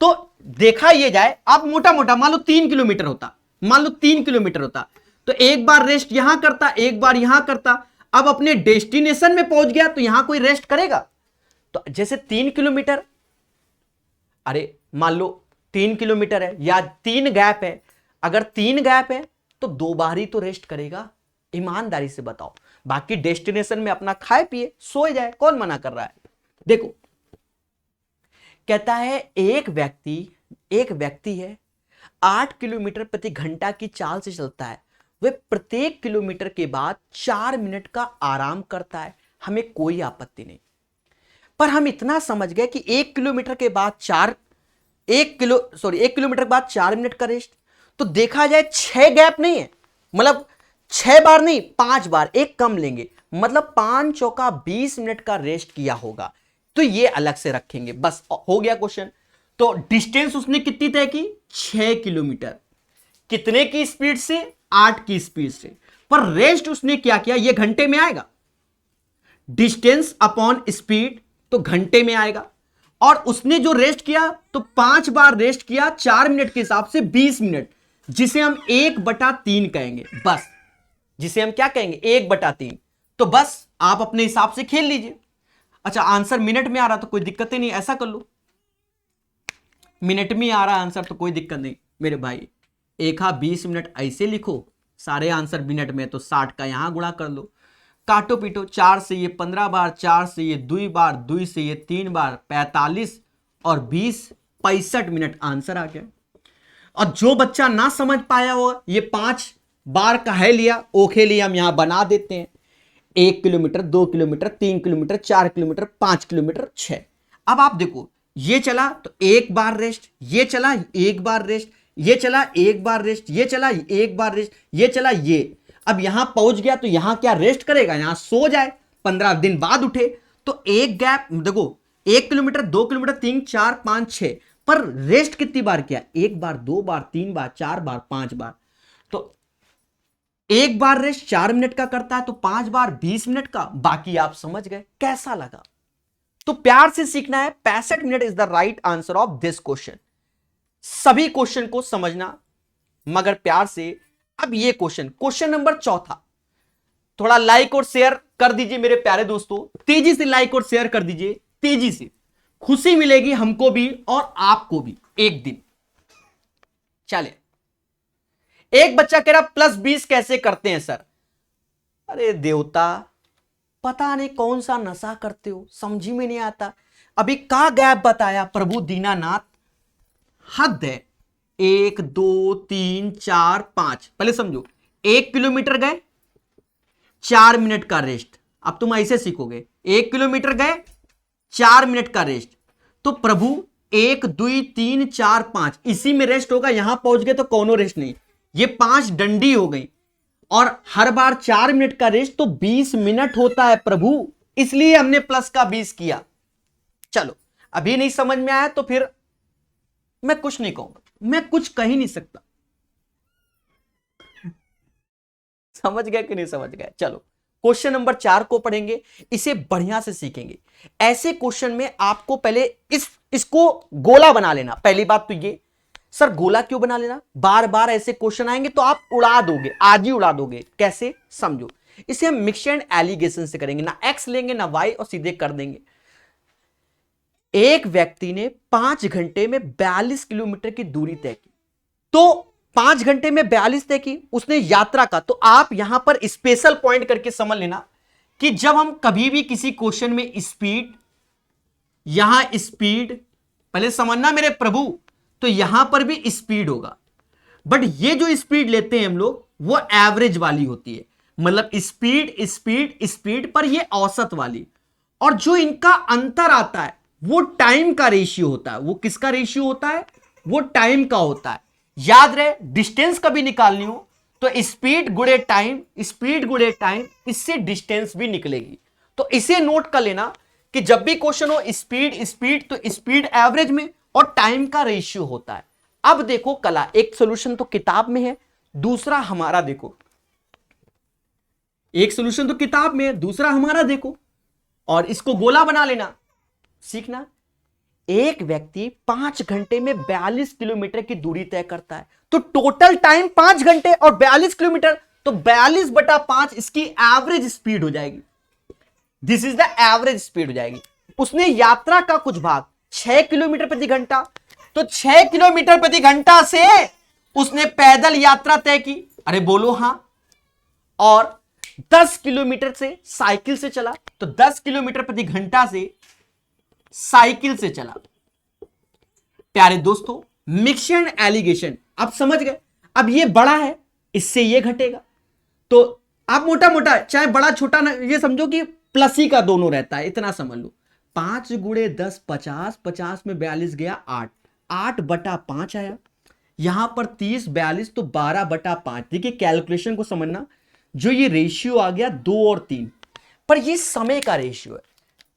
तो देखा ये जाए, आप मोटा मोटा मान लो 3 किलोमीटर होता, मान लो 3 किलोमीटर होता, तो एक बार रेस्ट यहां करता, एक बार यहां करता। अब अपने डेस्टिनेशन में पहुंच गया तो यहां कोई रेस्ट करेगा? तो जैसे 3 किलोमीटर, अरे मान लो 3 किलोमीटर है या 3 गैप है, अगर 3 गैप है तो 2 बार ही तो रेस्ट करेगा। ईमानदारी से बताओ, बाकी डेस्टिनेशन में अपना खाए पिए सोए जाए, कौन मना कर रहा है? देखो कहता है एक व्यक्ति है, 8 किलोमीटर प्रति घंटा की चाल से चलता है। वह प्रत्येक किलोमीटर के बाद 4 मिनट का आराम करता है। हमें कोई आपत्ति नहीं, पर हम इतना समझ गए कि 1 किलोमीटर के बाद 1 किलोमीटर के बाद 4 मिनट का रेस्ट। तो देखा जाए 6 गैप नहीं है, मतलब 6 बार नहीं, 5 बार, एक कम लेंगे, मतलब 5 चौका 20 मिनट का रेस्ट किया होगा। तो ये अलग से रखेंगे, बस हो गया क्वेश्चन। तो डिस्टेंस उसने कितनी तय की? 6 किलोमीटर। कितने की स्पीड से? 8 की स्पीड से। पर रेस्ट उसने क्या किया, ये घंटे में आएगा। डिस्टेंस अपॉन स्पीड तो घंटे में आएगा। और उसने जो रेस्ट किया तो 5 बार रेस्ट किया, 4 मिनट के हिसाब से 20 मिनट, जिसे हम 1/3 कहेंगे। बस जिसे हम क्या कहेंगे? 1/3। तो बस आप अपने हिसाब से खेल लीजिए। अच्छा, आंसर मिनट में आ रहा तो कोई दिक्कत ही नहीं, ऐसा कर लो। मिनट में आ रहा आंसर तो कोई दिक्कत नहीं मेरे भाई। 1/20 मिनट ऐसे लिखो, सारे आंसर मिनट में, तो 60 का यहां गुणा कर लो, काटो पीटो। 4 से ये 15 बार, 4 से ये 2 बार, 2 से ये 3 बार, 45 और 20, 65 मिनट आंसर आ गया। और जो बच्चा ना समझ पाया हो, ये 5 बार का है लिया, ओखे लिया, हम यहां बना देते हैं। 1 kilometre, 2 kilometre, 3 kilometre, 4 kilometre, 5 kilometre, 6। अब आप देखो, ये चला तो 1 बार रेस्ट, ये चला 1 बार रेस्ट, ये चला 1 बार रेस्ट, ये चला 1 बार रेस्ट, ये चला ये। अब यहां पहुंच गया तो यहां क्या रेस्ट करेगा? यहां सो जाए, 15 दिन बाद उठे। तो एक गैप देखो, 1 किलोमीटर, 2 किलोमीटर, 3, 4, 5, 6, पर रेस्ट कितनी बार किया? 1 बार, 2 बार, 3 बार, 4 बार, 5 बार। तो 1 बार रेस्ट 4 मिनट का करता है, तो 5 बार 20 मिनट का। बाकी आप समझ गए। कैसा लगा? तो प्यार से सीखना है। 65 minute is the right answer of this question. सभी क्वेश्चन को समझना मगर प्यार से। अब ये क्वेश्चन नंबर 4, थोड़ा लाइक और शेयर कर दीजिए मेरे प्यारे दोस्तों, तेजी से लाइक और शेयर कर दीजिए, तेजी से। खुशी मिलेगी हमको भी और आपको भी एक दिन। चले, एक बच्चा कह रहा +20 कैसे करते हैं सर? अरे देवता, पता नहीं कौन सा नशा करते हो, समझ में नहीं आता। अभी का गैप बताया प्रभु दीनानाथ, हद है। 1 2 3 4 5, पहले समझो, 1 किलोमीटर गए, 4 मिनट का रेस्ट। अब तुम ऐसे सीखोगे, 1 किलोमीटर गए, 4 मिनट का रेस्ट। तो प्रभु 1 2 3 4 5 इसी में रेस्ट होगा। यहां पहुंच गए तो कोनो रेस्ट नहीं, ये 5 डंडी हो गई, और हर बार 4 मिनट का रेस्ट, तो 20 मिनट होता है प्रभु, इसलिए हमने प्लस का 20 किया। चलो, अभी नहीं समझ में आया तो फिर मैं कुछ नहीं कहूंगा, मैं कुछ कह ही नहीं सकता। समझ गए कि नहीं समझ गए? चलो, क्वेश्चन नंबर 4 को पढ़ेंगे, इसे बढ़िया से सीखेंगे। ऐसे क्वेश्चन में आपको पहले इसको गोला बना लेना। पहली बात तो ये, सर गोला क्यों बना लेना? बार बार ऐसे क्वेश्चन आएंगे तो आप उड़ा दोगे, आज ही उड़ा दोगे। कैसे? समझो, इसे हम मिक्स एंड एलिगेशन से करेंगे, ना एक्स लेंगे ना वाई, और सीधे कर देंगे। एक व्यक्ति ने 5 घंटे में 42 किलोमीटर की दूरी तय की। तो 5 घंटे में 42 तय की उसने यात्रा का। तो आप यहां पर स्पेशल पॉइंट करके समझ लेना कि जब हम कभी भी किसी क्वेश्चन में स्पीड, यहां स्पीड, पहले समझना मेरे प्रभु, तो यहां पर भी स्पीड होगा, बट ये जो स्पीड लेते हैं हम लोग वो एवरेज वाली होती है। मतलब स्पीड स्पीड स्पीड पर ये औसत वाली, और जो इनका अंतर आता है वो टाइम का रेशियो होता है। वो किसका रेशियो होता है? वो टाइम का होता है। याद रहे, डिस्टेंस कभी निकालनी हो तो स्पीड गुणे टाइम, स्पीड गुणे टाइम, इससे डिस्टेंस भी निकलेगी। तो इसे नोट कर लेना कि जब भी क्वेश्चन हो स्पीड स्पीड, तो स्पीड एवरेज में और टाइम का रेशियो होता है। अब देखो कला, एक सॉल्यूशन तो किताब में है, दूसरा हमारा देखो। एक सॉल्यूशन तो किताब में है, दूसरा हमारा देखो, और इसको गोला बना लेना, सीखना। एक व्यक्ति 5 घंटे में 42 किलोमीटर की दूरी तय करता है, तो टोटल टाइम 5 घंटे और 42 किलोमीटर, तो 42/5 इसकी एवरेज स्पीड हो जाएगी। This is the average speed हो जाएगी। उसने यात्रा का कुछ भाग 6 किलोमीटर प्रति घंटा, तो 6 किलोमीटर प्रति घंटा से उसने पैदल यात्रा तय की, अरे बोलो हां, और 10 किलोमीटर से साइकिल से चला, तो 10 किलोमीटर प्रति घंटा से साइकिल से चला। प्यारे दोस्तों, मिक्स एंड एलिगेशन आप समझ गए। अब ये बड़ा है, इससे ये घटेगा, तो आप मोटा मोटा चाहे बड़ा छोटा ना, ये समझो कि प्लस ही का दोनों रहता है, इतना समझ लो। 5 × 10 50, 50 में 42 गया 8, 8/5 आया। यहां पर 30 42, तो 12/5। देखिए कैलकुलेशन को समझना, जो ये रेशियो आ गया 2 और 3, पर ये समय का रेशियो है,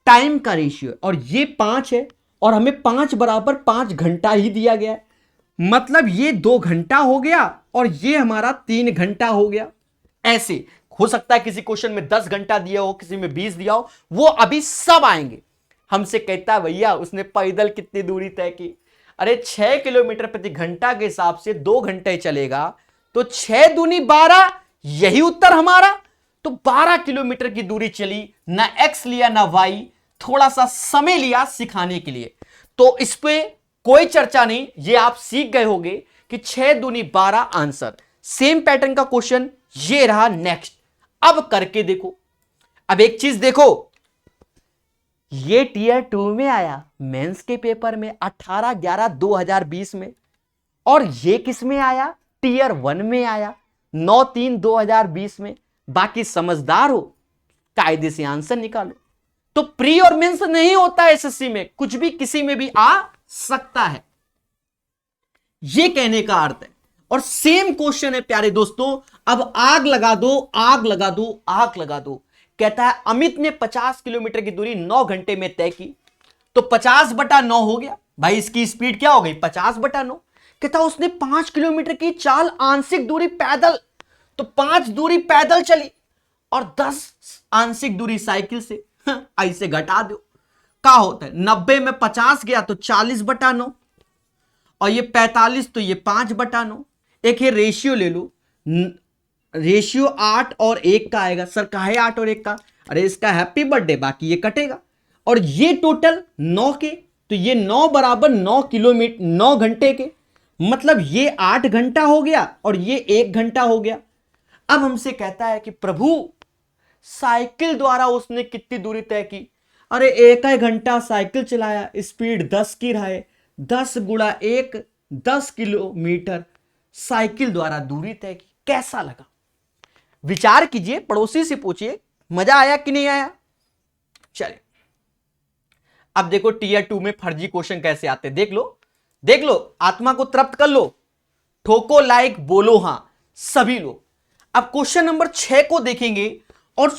टाइम का रेशियो है, और ये 5 है, और हमें 5 = 5 घंटा ही दिया गया है। मतलब ये 2 घंटा हो गया और ये हमारा 3 घंटा हो गया। ऐसे हो सकता है किसी क्वेश्चन में 10 घंटा दिया हो, किसी में 20 दिया हो, वो अभी सब आएंगे। हमसे कहता है भैया उसने पैदल कितनी दूरी तय की? अरे 6 किलोमीटर प्रति घंटा के हिसाब से 2 घंटे चलेगा, तो 6 दूनी 12, यही उत्तर हमारा। तो 12 किलोमीटर की दूरी चली, ना एक्स लिया ना वाई, थोड़ा सा समय लिया सिखाने के लिए। तो इस पे कोई चर्चा नहीं, ये आप सीख गए होंगे कि 6 दूनी 12 आंसर। सेम पैटर्न का क्वेश्चन ये रहा नेक्स्ट। अब करके देखो। अब एक चीज देखो, ये टियर 2 में आया, मेंस के पेपर में 18/11/2020 में, और ये किस में आया? टियर 1 में आया 9/3/2020 में। बाकी समझदार हो, कायदे से आंसर निकालो। तो प्री और मेंस नहीं होता है एसएससी में, कुछ भी किसी में भी आ सकता है, ये कहने का अर्थ है। और सेम क्वेश्चन है प्यारे दोस्तों। अब आग लगा दो, आग लगा दो, आग लगा दो। कहता है अमित ने 50 किलोमीटर की दूरी 9 घंटे में तय की, तो 50/9 हो गया। भाई इसकी स्पीड क्या हो गई? 50/9। कहता उसने 5 किलोमीटर की चाल आंशिक दूरी पैदल, तो 5 दूरी पैदल चली और 10 आंशिक दूरी साइकिल से। ऐसे घटा दो, क्या होता है? 90 में 50 गया तो 40/9, और ये 45, तो ये 5/9। एक ये रेशियो ले लो, रेशियो 8 और 1 का आएगा। सर काहे 8 और 1 का? अरे इसका हैप्पी बर्थडे, बाकी ये कटेगा। और ये टोटल 9 के, तो ये 9 = 9 किलोमीटर, 9 घंटे के, मतलब ये 8 घंटा हो गया और ये 1 घंटा हो गया। अब हमसे कहता है कि प्रभु साइकिल द्वारा उसने कितनी दूरी तय की? अरे 1 घंटा साइकिल चलाया, स्पीड 10 की रहा है, 10 गुणा 1 10 किलोमीटर साइकिल द्वारा दूरी तय की। कैसा लगा? विचार कीजिए, पड़ोसी से पूछिए, मजा आया कि नहीं आया? चलिए अब देखो टीयर 2 में फर्जी क्वेश्चन कैसे आते, देख लो देख लो, आत्मा को तृप्त कर लो, ठोको लाइक, बोलो हां सभी लोग। अब क्वेश्चन नंबर 6 को देखेंगे और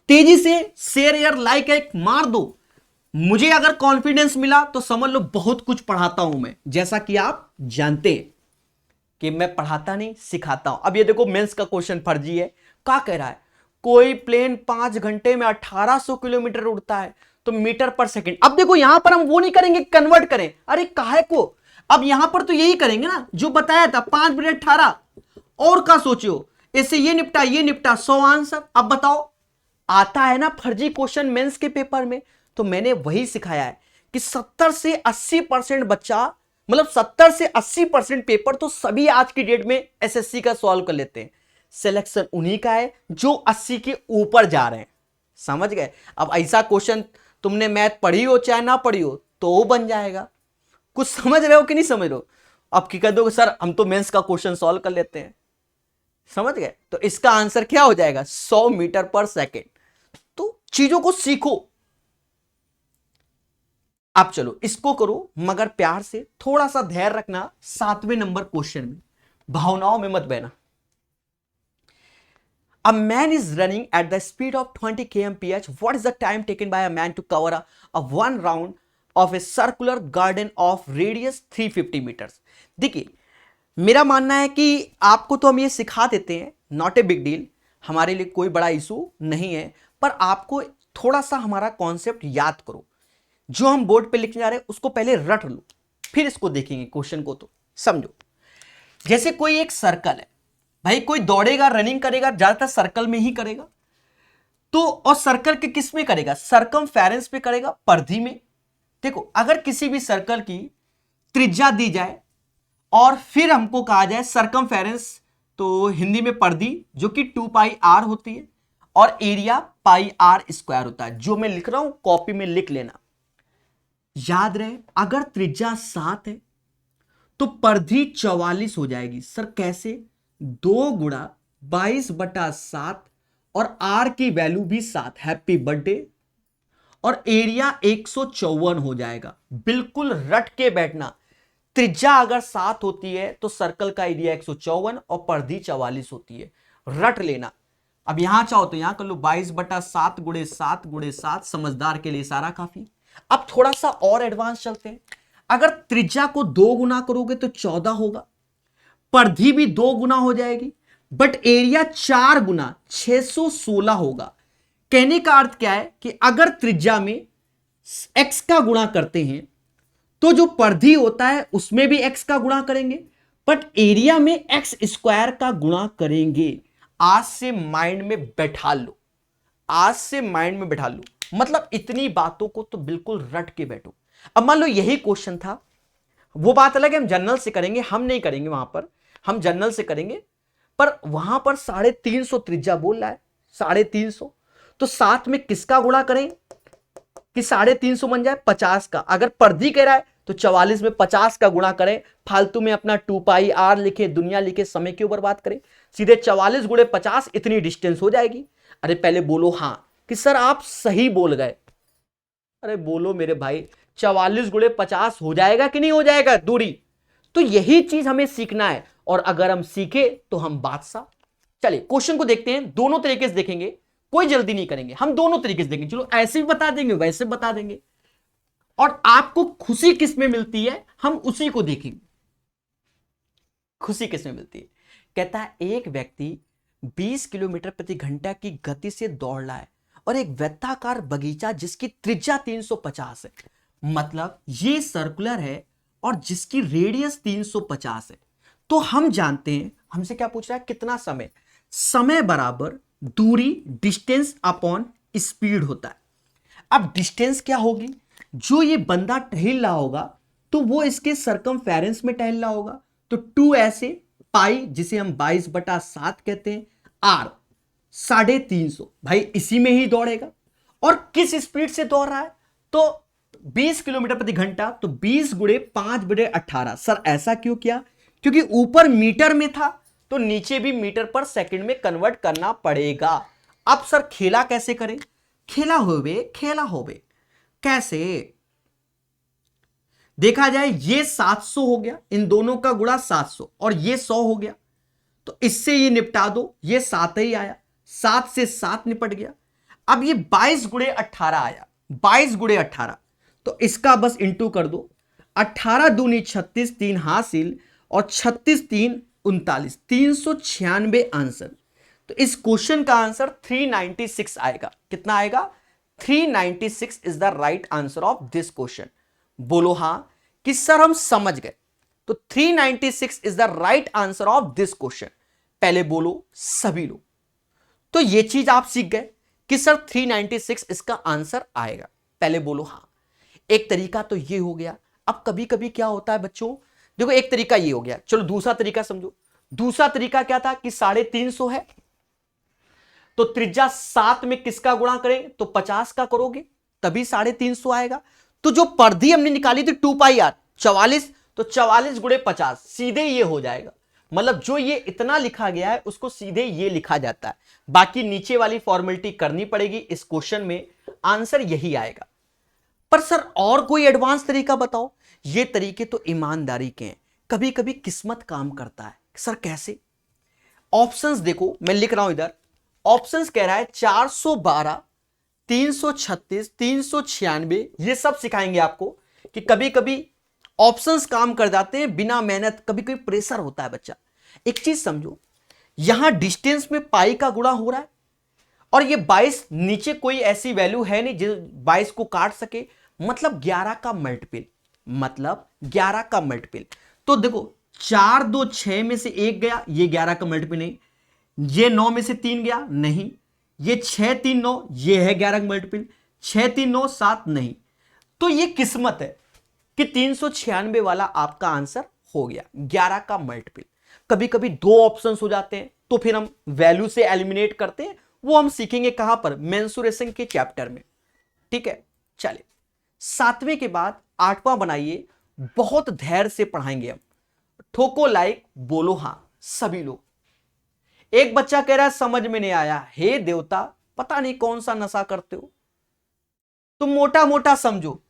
तेजी से शेयर यार, लाइक एक मार दो। मुझे अगर कॉन्फिडेंस मिला तो समझ लो बहुत कुछ पढ़ाता हूं मैं, जैसा कि आप जानते हैं कि मैं पढ़ाता नहीं सिखाता हूं। अब ये देखो मेंस का क्वेश्चन फर्जी है। क्या कह रहा है? कोई प्लेन 5 घंटे में 1800 किलोमीटर उड़ता है तो मीटर पर सेकंड। अब देखो यहां पर हम वो नहीं करेंगे कन्वर्ट करें, अरे काहे को, अब यहां पर तो यही करेंगे ना जो बताया था 5 बटे 18। और क्या सोचियो, इससे ये निपटा ये निपटा, 100 आंसर। अब बताओ, आता है ना फर्जी क्वेश्चन मेंस के पेपर में, तो मैंने वही सिखाया है कि 70 से 80% बच्चा, मतलब 70 से 80% पेपर तो सभी आज की डेट में एसएससी का सॉल्व कर लेते हैं। सिलेक्शन उन्हीं का है जो 80 के ऊपर जा रहे हैं, समझ गए? अब ऐसा क्वेश्चन तुमने मैथ पढ़ी हो चाहे ना पढ़ी हो तो वो बन जाएगा। कुछ समझ रहे हो कि नहीं समझ रहे हो? अब की कह दो सर हम तो मेंस का क्वेश्चन सॉल्व कर लेते हैं, समझ गए? तो इसका आंसर क्या हो जाएगा? 100 मीटर पर सेकेंड। तो चीजों को सीखो। अब चलो इसको करो मगर प्यार से, थोड़ा सा धैर्य रखना। 7वें नंबर क्वेश्चन में भावनाओं में मत बहना। A man is running at the speed of 20 kmph. What is the time taken by a man to cover a one round of a circular garden of radius 350 meters? देखिए मेरा मानना है कि आपको तो हम ये सिखा देते हैं, नॉट ए बिग डील, हमारे लिए कोई बड़ा इशू नहीं है, पर आपको थोड़ा सा हमारा कॉन्सेप्ट याद करो। जो हम बोर्ड पे लिखने जा रहे हैं उसको पहले रट लो, फिर इसको देखेंगे क्वेश्चन को। तो समझो, जैसे कोई एक सर्कल है, भाई कोई दौड़ेगा रनिंग करेगा ज्यादातर सर्कल में ही करेगा, तो और सर्कल के किस में करेगा? सरकमफेरेंस पे करेगा, परिधि में। देखो अगर किसी भी सर्कल की त्रिज्या दी जाए और फिर हमको कहा जाए सरकमफेरेंस, तो हिंदी में परिधि, जो कि 2 पाई आर होती है, और एरिया पाई आर स्क्वायर होता है। जो मैं लिख रहा हूं कॉपी में लिख लेना, याद रहे। अगर त्रिज्या 7 है तो परिधि 44 हो जाएगी। सर कैसे? 2 गुणा 22/7 और आर की वैल्यू भी 7, हैप्पी बर्थडे, और एरिया 154 हो जाएगा। बिल्कुल रट के बैठना, त्रिज्या अगर 7 होती है तो सर्कल का एरिया 154 और परिधि 44 होती है, रट लेना। अब यहां चाहो तो यहां कर लो 22/7 गुणे 7 गुणे 7, समझदार के लिए सारा काफी। अब थोड़ा सा और एडवांस चलते हैं। अगर त्रिज्या को 2 गुना करोगे तो 14 होगा, परिधि भी 2 गुना हो जाएगी, बट एरिया 4 गुना 616 होगा। कहने का अर्थ क्या है कि अगर त्रिज्या में x का गुणा करते हैं तो जो परिधि होता है उसमें भी x का गुणा करेंगे, बट एरिया में x स्क्वायर का गुणा करेंगे। आज से माइंड में बैठा लो, आज से माइंड में बैठा लो, मतलब इतनी बातों को तो बिल्कुल रट के बैठो। अब मान लो यही क्वेश्चन था, वो बात अलग है, हम जनरल से करेंगे, हम नहीं करेंगे वहां पर, हम जनरल से करेंगे, पर वहां पर 350 त्रिज्या बोल रहा है, 350, तो साथ में किसका गुणा करें कि 350 बन जाए? 50 का। अगर परिधि कह रहा है तो 44 में 50 का गुणा करें, फालतू में अपना 2 पाई आर लिखे, दुनिया लिखे, समय क्यों बर्बाद करें? सीधे 44 गुणे 50 इतनी डिस्टेंस हो जाएगी। अरे पहले बोलो हां कि सर आप सही बोल गए। अरे बोलो मेरे भाई, 44 गुणे 50 हो जाएगा कि नहीं हो जाएगा दूरी? तो यही चीज हमें सीखना है, और अगर हम सीखे तो हम बादशाह। चलिए क्वेश्चन को देखते हैं, दोनों तरीके से देखेंगे, कोई जल्दी नहीं करेंगे, हम दोनों तरीके से देखेंगे। चलो ऐसे भी बता देंगे वैसे बता देंगे, और आपको खुशी किस में मिलती है हम उसी को देखेंगे। खुशी किस में मिलती है? कहता है एक व्यक्ति 20 किलोमीटर प्रति घंटा की गति से दौड़ रहा है और एक वृत्ताकार बगीचा जिसकी त्रिज्या 350 है, मतलब ये सर्कुलर है और जिसकी रेडियस 350 है। तो हम जानते हैं, हमसे क्या पूछ रहा है? कितना समय? समय बराबर दूरी, डिस्टेंस अपॉन स्पीड होता है। अब डिस्टेंस क्या होगी? जो ये बंदा टहल रहा होगा तो वो इसके सरकमफेरेंस में टहल रहा होगा, तो 2 ऐसे पाई, जिसे हम 22/7 कहते हैं, आर 350, भाई इसी में ही दौड़ेगा। और किस स्पीड से दौड़ रहा है? तो 20 किलोमीटर प्रति घंटा, तो 20 गुणे 5/18। सर ऐसा क्यों किया? क्योंकि ऊपर मीटर में था तो नीचे भी मीटर पर सेकंड में कन्वर्ट करना पड़ेगा। अब सर खेला कैसे करें? खेला होवे कैसे? देखा जाए ये 700 हो गया, इन दोनों का गुणा 700, और ये 100 हो गया, तो इससे ये निपटा दो, ये 7 ही आया, 7 से 7 निपट गया। अब ये 22 गुणे 18 आया, 22 गुणे 18, तो इसका बस इंटू कर दो। 18 दूनी 36, 3 हासिल, और 36 3 39, 396 आंसर। तो इस क्वेश्चन का आंसर 396 आएगा। कितना आएगा? 396 is the right answer of this question. बोलो हां कि सर हम समझ गए। तो 396 is the right answer of this question. पहले बोलो सभी लोग। तो ये चीज आप सीख गए कि सर 396 इसका आंसर आएगा। पहले बोलो हां। एक तरीका तो ये हो गया। अब कभी कभी क्या होता है बच्चों, देखो एक तरीका ये हो गया, चलो दूसरा तरीका समझो। दूसरा तरीका क्या था कि 350 है, तो त्रिज्या 7 में किसका गुणा करें? तो 50 का करोगे तभी 350 आएगा। तो जो परिधि हमने निकाली थी 2πr 44, तो 44 गुणे 50 सीधे ये हो जाएगा। मतलब जो ये इतना लिखा गया है उसको सीधे ये लिखा जाता है। बाकी नीचे वाली फॉर्मेलिटी करनी पड़ेगी। इस क्वेश्चन में आंसर यही आएगा। पर सर और कोई एडवांस तरीका बताओ। ये तरीके तो ईमानदारी के हैं, कभी कभी किस्मत काम करता है। सर कैसे? ऑप्शंस देखो, मैं लिख रहा हूं इधर। ऑप्शंस कह रहा है 412, 336, 396, ये सब सिखाएंगे आपको कि कभी कभी ऑप्शंस काम कर जाते हैं बिना मेहनत। कभी कभी प्रेशर होता है बच्चा। एक चीज समझो, यहां डिस्टेंस में पाई का गुणा हो रहा है, और ये 22 नीचे कोई ऐसी वैल्यू है नहीं जो 22 को काट सके, मतलब 11 का मल्टीपल, मतलब 11 का मल्टीपल। तो देखो 4 2 6 में से 1 गया, ये 11 का मल्टीपल नहीं। ये 9 में से 3 गया, नहीं। ये 6 3 9, ये है 11 का मल्टीपल। 6 3 9 7 नहीं। तो ये किस्मत है कि 396 वाला आपका आंसर हो गया, 11 का मल्टीपल। कभी कभी दो ऑप्शंस हो जाते हैं तो फिर हम वैल्यू से एलिमिनेट करते हैं। वो हम सीखेंगे कहां पर? मेंसुरेशन के चैप्टर में। ठीक है, चलिए 7वें के बाद 8वां बनाइए। बहुत धैर्य से पढ़ाएंगे हम। ठोको लाइक, बोलो हां सभी लोग। एक बच्चा कह रहा है समझ में नहीं आया। हे देवता, पता नहीं कौन सा नशा करते हो तुम। मोटा मोटा समझो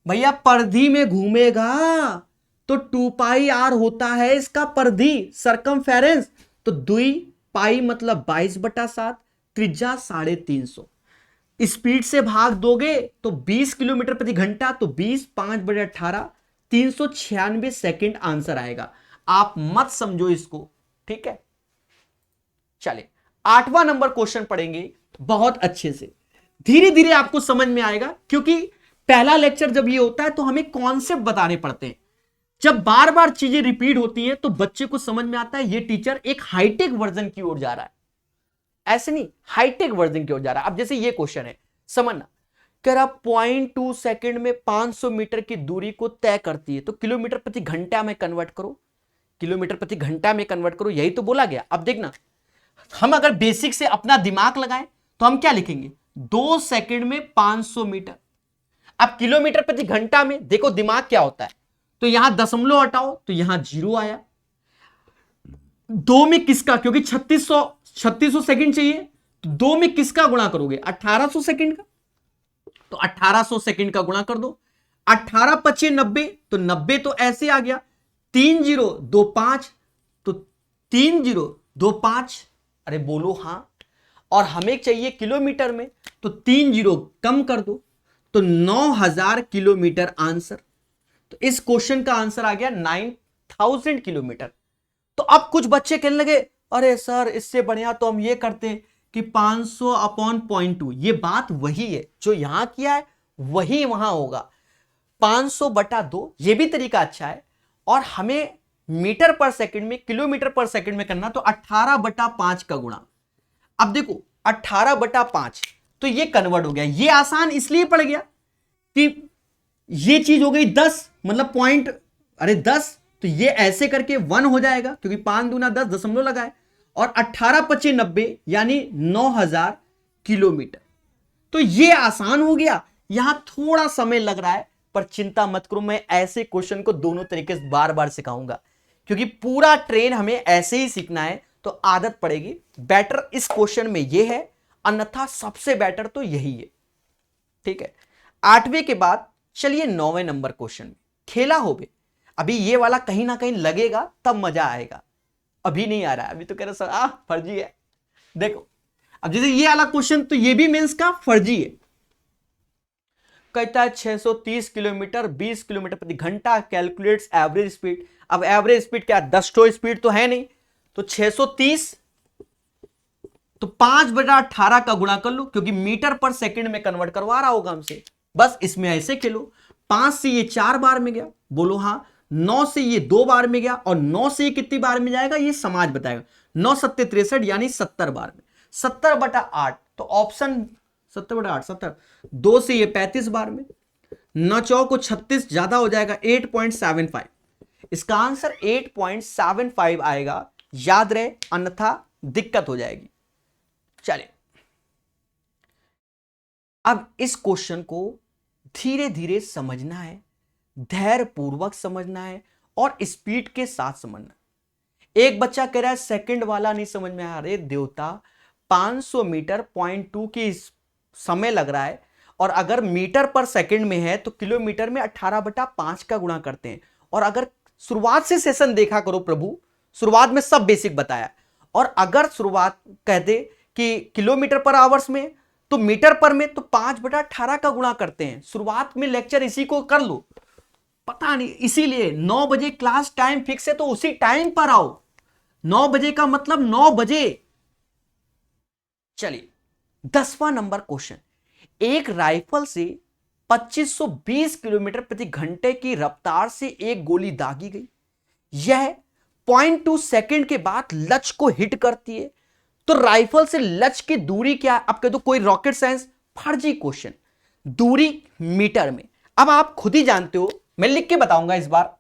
भैया, परिधि में घूमेगा तो 2πr होता है इसका परिधि, सरकमफेरेंस। तो 2π मतलब 22/7, त्रिज्या 350। स्पीड से भाग दोगे तो 20 किलोमीटर प्रति घंटा, तो 20 5/18, 396 सेकंड आंसर आएगा। आप मत समझो इसको, ठीक है। चलिए 8वां नंबर क्वेश्चन पढ़ेंगे बहुत अच्छे से। धीरे धीरे आपको समझ में आएगा, क्योंकि पहला लेक्चर जब ये होता है तो हमें कॉन्सेप्ट बताने पड़ते हैं। जब बार बार चीजें रिपीट होती हैं तो बच्चे को समझ में आता है ये टीचर एक हाईटेक वर्जन की ओर जा रहा है। ऐसे नहीं, हाईटेक वर्जन की ओर जा रहा है। अब जैसे ये क्वेश्चन है, समझना। कह रहा 0.2 सेकंड में 500 मीटर की दूरी को तय करती है, तो किलोमीटर प्रति घंटा में कन्वर्ट करो। किलोमीटर प्रति घंटा में कन्वर्ट करो, यही तो बोला गया। अब देखना, हम अगर बेसिक से अपना दिमाग लगाएं तो हम क्या लिखेंगे? 2 सेकंड में 500 मीटर। अब किलोमीटर प्रति घंटा में देखो दिमाग क्या होता है, तो यहां दशमलव हटाओ तो यहां 0 आया। 2 में किसका, क्योंकि 3600 सेकंड चाहिए, तो 2 में किसका गुणा करोगे? 1800 सेकंड का। तो 1800 सेकंड का गुणा कर दो। 18 25 90, तो 90 तो ऐसे आ गया। 3025, तो 3025। अरे बोलो हां। और हमें चाहिए किलोमीटर में, तो 3 जीरो कम कर दो, तो 9000 किलोमीटर आंसर। तो इस क्वेश्चन का आंसर आ गया 9000 किलोमीटर। तो अब कुछ बच्चे कहने लगे अरे सर इससे बढ़िया तो हम ये करते हैं कि 500/0.2। ये बात वही है जो यहां किया है, वही वहां होगा। 500/2, ये भी तरीका अच्छा है। और हमें मीटर पर सेकंड में, किलोमीटर पर सेकंड में करना, तो 18/5 का गुणा। अब देखो 18/5, तो ये कन्वर्ट हो गया। ये आसान इसलिए पड़ गया कि ये चीज हो गई 10, मतलब पॉइंट, अरे 10, तो ये ऐसे करके 1 हो जाएगा, क्योंकि 5 दूना 10 दशमलव लगाए। और 18×5 = 90 यानी 9000 किलोमीटर। तो ये आसान हो गया। यहां थोड़ा समय लग रहा है पर चिंता मत करो, मैं ऐसे क्वेश्चन को दोनों तरीके से बार बार सिखाऊंगा, क्योंकि पूरा ट्रेन हमें ऐसे ही सीखना है तो आदत पड़ेगी। बेटर इस क्वेश्चन में ये है, अन्यथा सबसे बेटर तो यही है। ठीक है, 8वें के बाद चलिए 9वें नंबर क्वेश्चन में खेला हो बे। अभी ये वाला कहीं ना कहीं लगेगा तब मजा आएगा, अभी नहीं आ रहा है, अभी तो कह रहा सर फर्जी है। देखो अब जैसे ये वाला क्वेश्चन तो ये भी मेंस का फर्जी है। कहता है 630 किलोमीटर 20 किलोमीटर प्रति घंटा कैलकुलेट्स एवरेज स्पीड। अब एवरेज स्पीड क्या 10 स्पीड तो है नहीं, तो 630 तो 5/18 का गुणा कर लो, क्योंकि मीटर पर सेकंड में कन्वर्ट करवा रहा होगा हमसे। बस इसमें ऐसे खेलो, 5 से ये 4 बार में गया, बोलो हाँ। 9 से ये 2 बार में गया, और 9 से ये कितनी बार में जाएगा ये समाज बताएगा। 9 7 63 यानी 70 बार में। 70/8 तो ऑप्शन 70/8 70। 2 से ये 35 बार में। 9 चौको 36 ज्यादा हो जाएगा 8.75। इसका आंसर 8.75 आएगा, याद रहे, अन्यथा दिक्कत हो जाएगी। चलिए अब इस क्वेश्चन को धीरे धीरे समझना है, धैर्य पूर्वक समझना है और स्पीड के साथ समझना है। एक बच्चा कह रहा है सेकंड वाला नहीं समझ में आ रहा। अरे देवता, 500 मीटर 0.2 की समय लग रहा है, और अगर मीटर पर सेकंड में है तो किलोमीटर में 18/5 का गुणा करते हैं। और अगर शुरुआत से सेशन देखा करो प्रभु, शुरुआत में सब बेसिक बताया, और अगर शुरुआत कहते कि किलोमीटर पर आवर्स में तो मीटर पर में तो 5/18 का गुणा करते हैं। शुरुआत में लेक्चर इसी को कर लो, पता नहीं, इसीलिए 9 बजे क्लास टाइम फिक्स है तो उसी टाइम पर आओ। 9 बजे का मतलब 9 बजे। चलिए 10वां नंबर क्वेश्चन। एक राइफल से 2520 किलोमीटर प्रति घंटे की रफ्तार से एक गोली दागी गई। यह 0.2 सेकंड के बाद लक्ष्य को हिट करती है, तो राइफल से लक्ष्य की दूरी क्या है? अब कह दो कोई रॉकेट साइंस, फर्जी क्वेश्चन। दूरी मीटर में। अब आप खुद ही जानते हो, मैं लिख के बताऊंगा इस बार,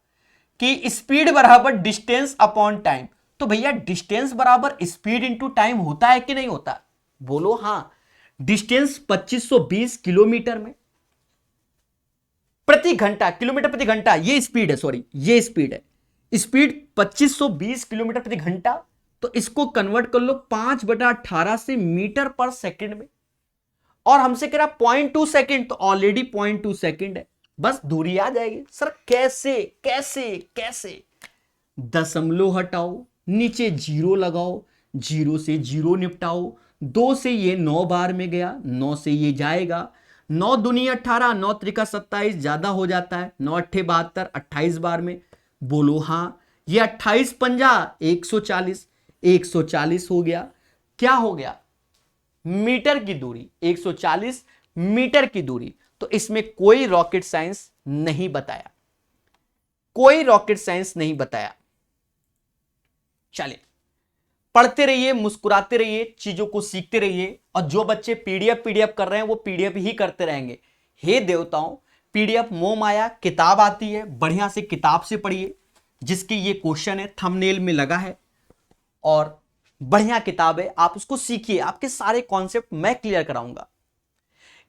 कि स्पीड बराबर डिस्टेंस अपॉन टाइम। तो भैया डिस्टेंस बराबर स्पीड इंटू टाइम होता है कि नहीं होता? बोलो हाँ। डिस्टेंस 2520 किलोमीटर में प्रति घंटा, किलोमीटर प्रति घंटा, ये स्पीड है, सॉरी ये स्पीड है। स्पीड 2520 किलोमीटर प्रति घंटा, तो इसको कन्वर्ट कर लो 5/18 से मीटर पर सेकंड में, और हमसे कह रहा 0.2 सेकंड, तो ऑलरेडी 0.2 सेकंड है, बस दूरी आ जाएगी। सर कैसे कैसे कैसे? दशमलव हटाओ, नीचे जीरो लगाओ, जीरो से जीरो निपटाओ। 2 से ये 9 बार में गया, 9 से ये जाएगा, 9 दूनी 18, 9 त्रिका 27 ज्यादा हो जाता है, 9 अट्ठे 72, 28 बार में। बोलो हाँ। ये 28 पंजा 140, 140 हो गया। क्या हो गया? मीटर की दूरी, 140 मीटर की दूरी। तो इसमें कोई रॉकेट साइंस नहीं बताया, कोई रॉकेट साइंस नहीं बताया। चलिए पढ़ते रहिए, मुस्कुराते रहिए, चीजों को सीखते रहिए, और जो बच्चे पीडीएफ कर रहे हैं वो पीडीएफ ही करते रहेंगे। हे देवताओं, पीडीएफ मोह माया किताब आती है, बढ़िया से किताब से पढ़िए, जिसकी ये क्वेश्चन है थंबनेल में लगा है, और बढ़िया किताब है, आप उसको सीखिए, आपके सारे कॉन्सेप्ट मैं क्लियर कराऊंगा।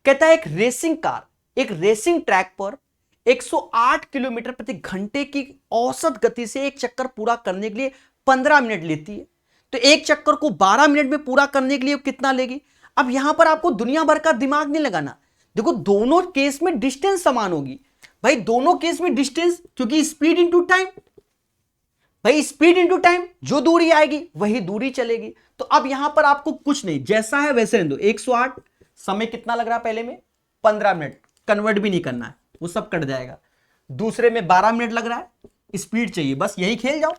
कहता है एक रेसिंग कार एक रेसिंग ट्रैक पर 108 किलोमीटर प्रति घंटे की औसत गति से एक चक्कर पूरा करने के लिए 15 मिनट लेती है, तो एक चक्कर को 12 मिनट में पूरा करने के लिए कितना लेगी? अब यहां पर आपको दुनिया भर का दिमाग नहीं लगाना। देखो दोनों केस में डिस्टेंस समान होगी भाई, दोनों केस में डिस्टेंस, क्योंकि स्पीड इंटू टाइम, भाई स्पीड इंटू टाइम, जो दूरी आएगी वही दूरी चलेगी। तो अब यहां पर आपको कुछ नहीं, जैसा है वैसे रहने दो। 108, समय कितना लग रहा है पहले में? 15 मिनट, कन्वर्ट भी नहीं करना है, वो सब कट जाएगा। दूसरे में 12 मिनट लग रहा है, स्पीड चाहिए, बस यही खेल जाओ।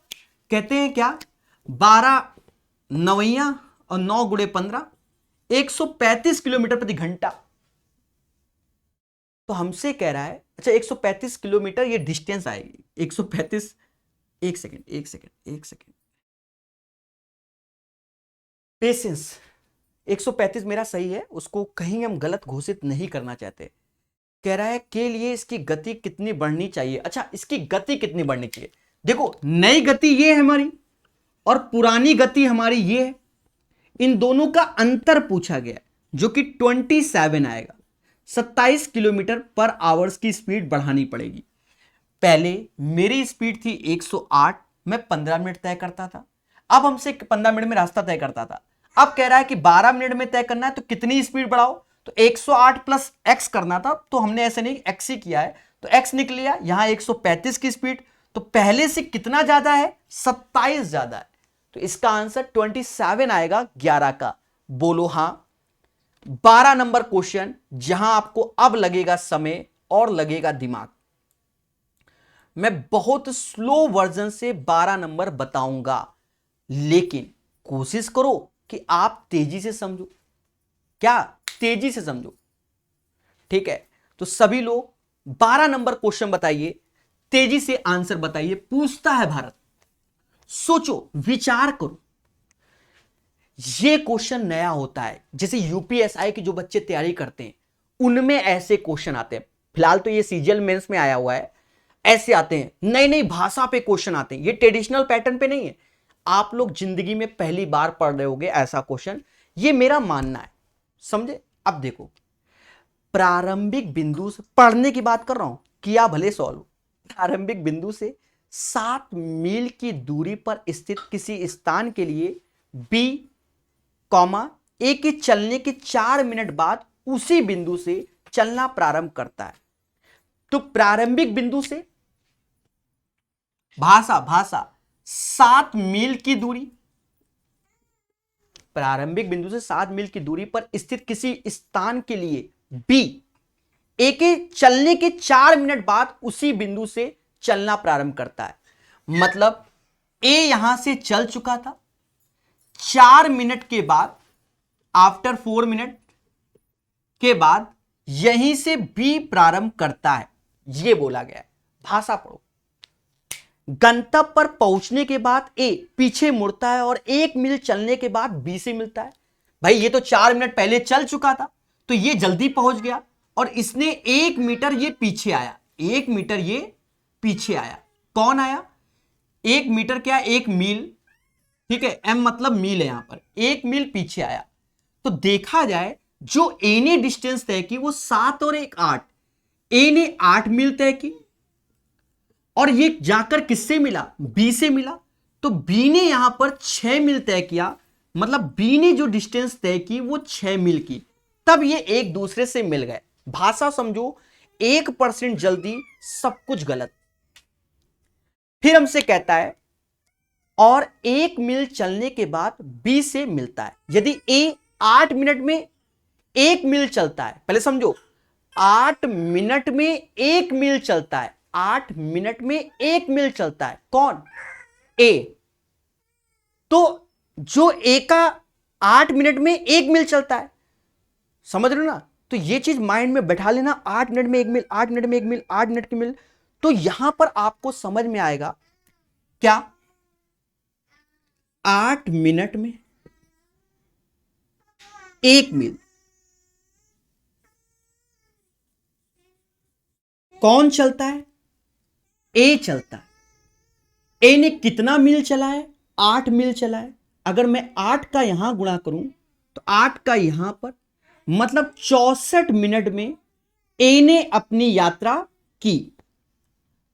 कहते हैं क्या, 12 नवैया और 9 गुणे 15, 135 किलोमीटर प्रति घंटा। तो हमसे कह रहा है, अच्छा 135 किलोमीटर ये डिस्टेंस आएगी, 135, एक सेकेंड पेशेंस। 135 मेरा सही है, उसको कहीं हम गलत घोषित नहीं करना चाहते। कह रहा है के लिए इसकी गति कितनी बढ़नी चाहिए। अच्छा इसकी गति कितनी बढ़नी चाहिए? देखो नई गति ये है हमारी, और पुरानी गति हमारी ये है। इन दोनों का अंतर पूछा गया जो कि 27 आएगा। 27 किलोमीटर पर आवर्स की स्पीड बढ़ानी पड़ेगी। पहले मेरी स्पीड थी 108, मैं 15 मिनट तय करता था। अब हमसे 15 मिनट में रास्ता तय करता था, अब कह रहा है कि 12 मिनट में तय करना है, तो कितनी स्पीड बढ़ाओ? तो 108 प्लस एक्स करना था, तो हमने ऐसे नहीं एक्स ही किया है, तो एक्स निकल लिया। यहां 135 की स्पीड, तो पहले से कितना ज्यादा है? 27 ज्यादा है। तो इसका आंसर 27 आएगा 11 का। बोलो हां। 12 नंबर क्वेश्चन, जहां आपको अब लगेगा समय और लगेगा दिमाग। मैं बहुत स्लो वर्जन से 12 नंबर बताऊंगा, लेकिन कोशिश करो कि आप तेजी से समझो। क्या? तेजी से समझो, ठीक है? तो सभी लोग 12 नंबर क्वेश्चन बताइए, तेजी से आंसर बताइए। पूछता है भारत, सोचो, विचार करो। ये क्वेश्चन नया होता है, जैसे यूपीएसआई के जो बच्चे तैयारी करते हैं उनमें ऐसे क्वेश्चन आते हैं। फिलहाल तो ये सीजीएल मेंस में आया हुआ है, ऐसे आते हैं। नई नई भाषा पे क्वेश्चन आते हैं, ये ट्रेडिशनल पैटर्न पे नहीं है। आप लोग जिंदगी में पहली बार पढ़ रहे होगे ऐसा क्वेश्चन, ये मेरा मानना है, समझे? अब देखो, प्रारंभिक बिंदु से पढ़ने की बात कर रहा हूं, किया भले सॉल्व। प्रारंभिक बिंदु से 7 मील की दूरी पर स्थित किसी स्थान के लिए बी कॉमा ए के चलने के 4 मिनट बाद उसी बिंदु से चलना प्रारंभ करता है। तो प्रारंभिक बिंदु से भाषा 7 मील की दूरी, प्रारंभिक बिंदु से 7 मील की दूरी पर स्थित किसी स्थान के लिए बी ए के चलने के 4 मिनट बाद उसी बिंदु से चलना प्रारंभ करता है। मतलब ए यहां से चल चुका था, 4 मिनट के बाद, आफ्टर 4 मिनट के बाद यहीं से बी प्रारंभ करता है, यह बोला गया है। भाषा पढ़ो। गंतव्य पर पहुंचने के बाद ए पीछे मुड़ता है और 1 मील चलने के बाद बी से मिलता है। भाई ये तो 4 मिनट पहले चल चुका था, तो ये जल्दी पहुंच गया, और इसने 1 मीटर ये पीछे आया, 1 मीटर ये पीछे आया। कौन आया? 1 मीटर क्या? 1 मील, ठीक है? एम मतलब मील है, यहां पर 1 मील पीछे आया। तो देखा जाए, जो ए ने डिस्टेंस तय की वो 7 और 1 8, ए ने 8 मील तय की, और ये जाकर किससे मिला? बी से मिला। तो बी ने यहां पर 6 मील तय किया, मतलब बी ने जो डिस्टेंस तय की वो 6 मील की, तब ये एक दूसरे से मिल गए। भाषा समझो, 1% जल्दी सब कुछ गलत। फिर हमसे कहता है और 1 मील चलने के बाद बी से मिलता है। यदि ए 8 मिनट में 1 मील चलता है, पहले समझो, 8 मिनट में 1 मील चलता है, 8 मिनट में 1 मील चलता है। कौन? ए। तो जो ए का 8 मिनट में 1 मील चलता है, समझ रहे हो ना? तो ये चीज माइंड में बैठा लेना, 8 मिनट में 1 मील, 8 मिनट में 1 मील, 8 मिनट की मील। तो यहां पर आपको समझ में आएगा क्या? 8 मिनट में 1 मील। कौन चलता है? ए चलता है। ए ने कितना मील चला है? 8 मील चला है। अगर मैं 8 का यहां गुणा करूं तो 8 का यहां पर, मतलब 64 मिनट में ए ने अपनी यात्रा की।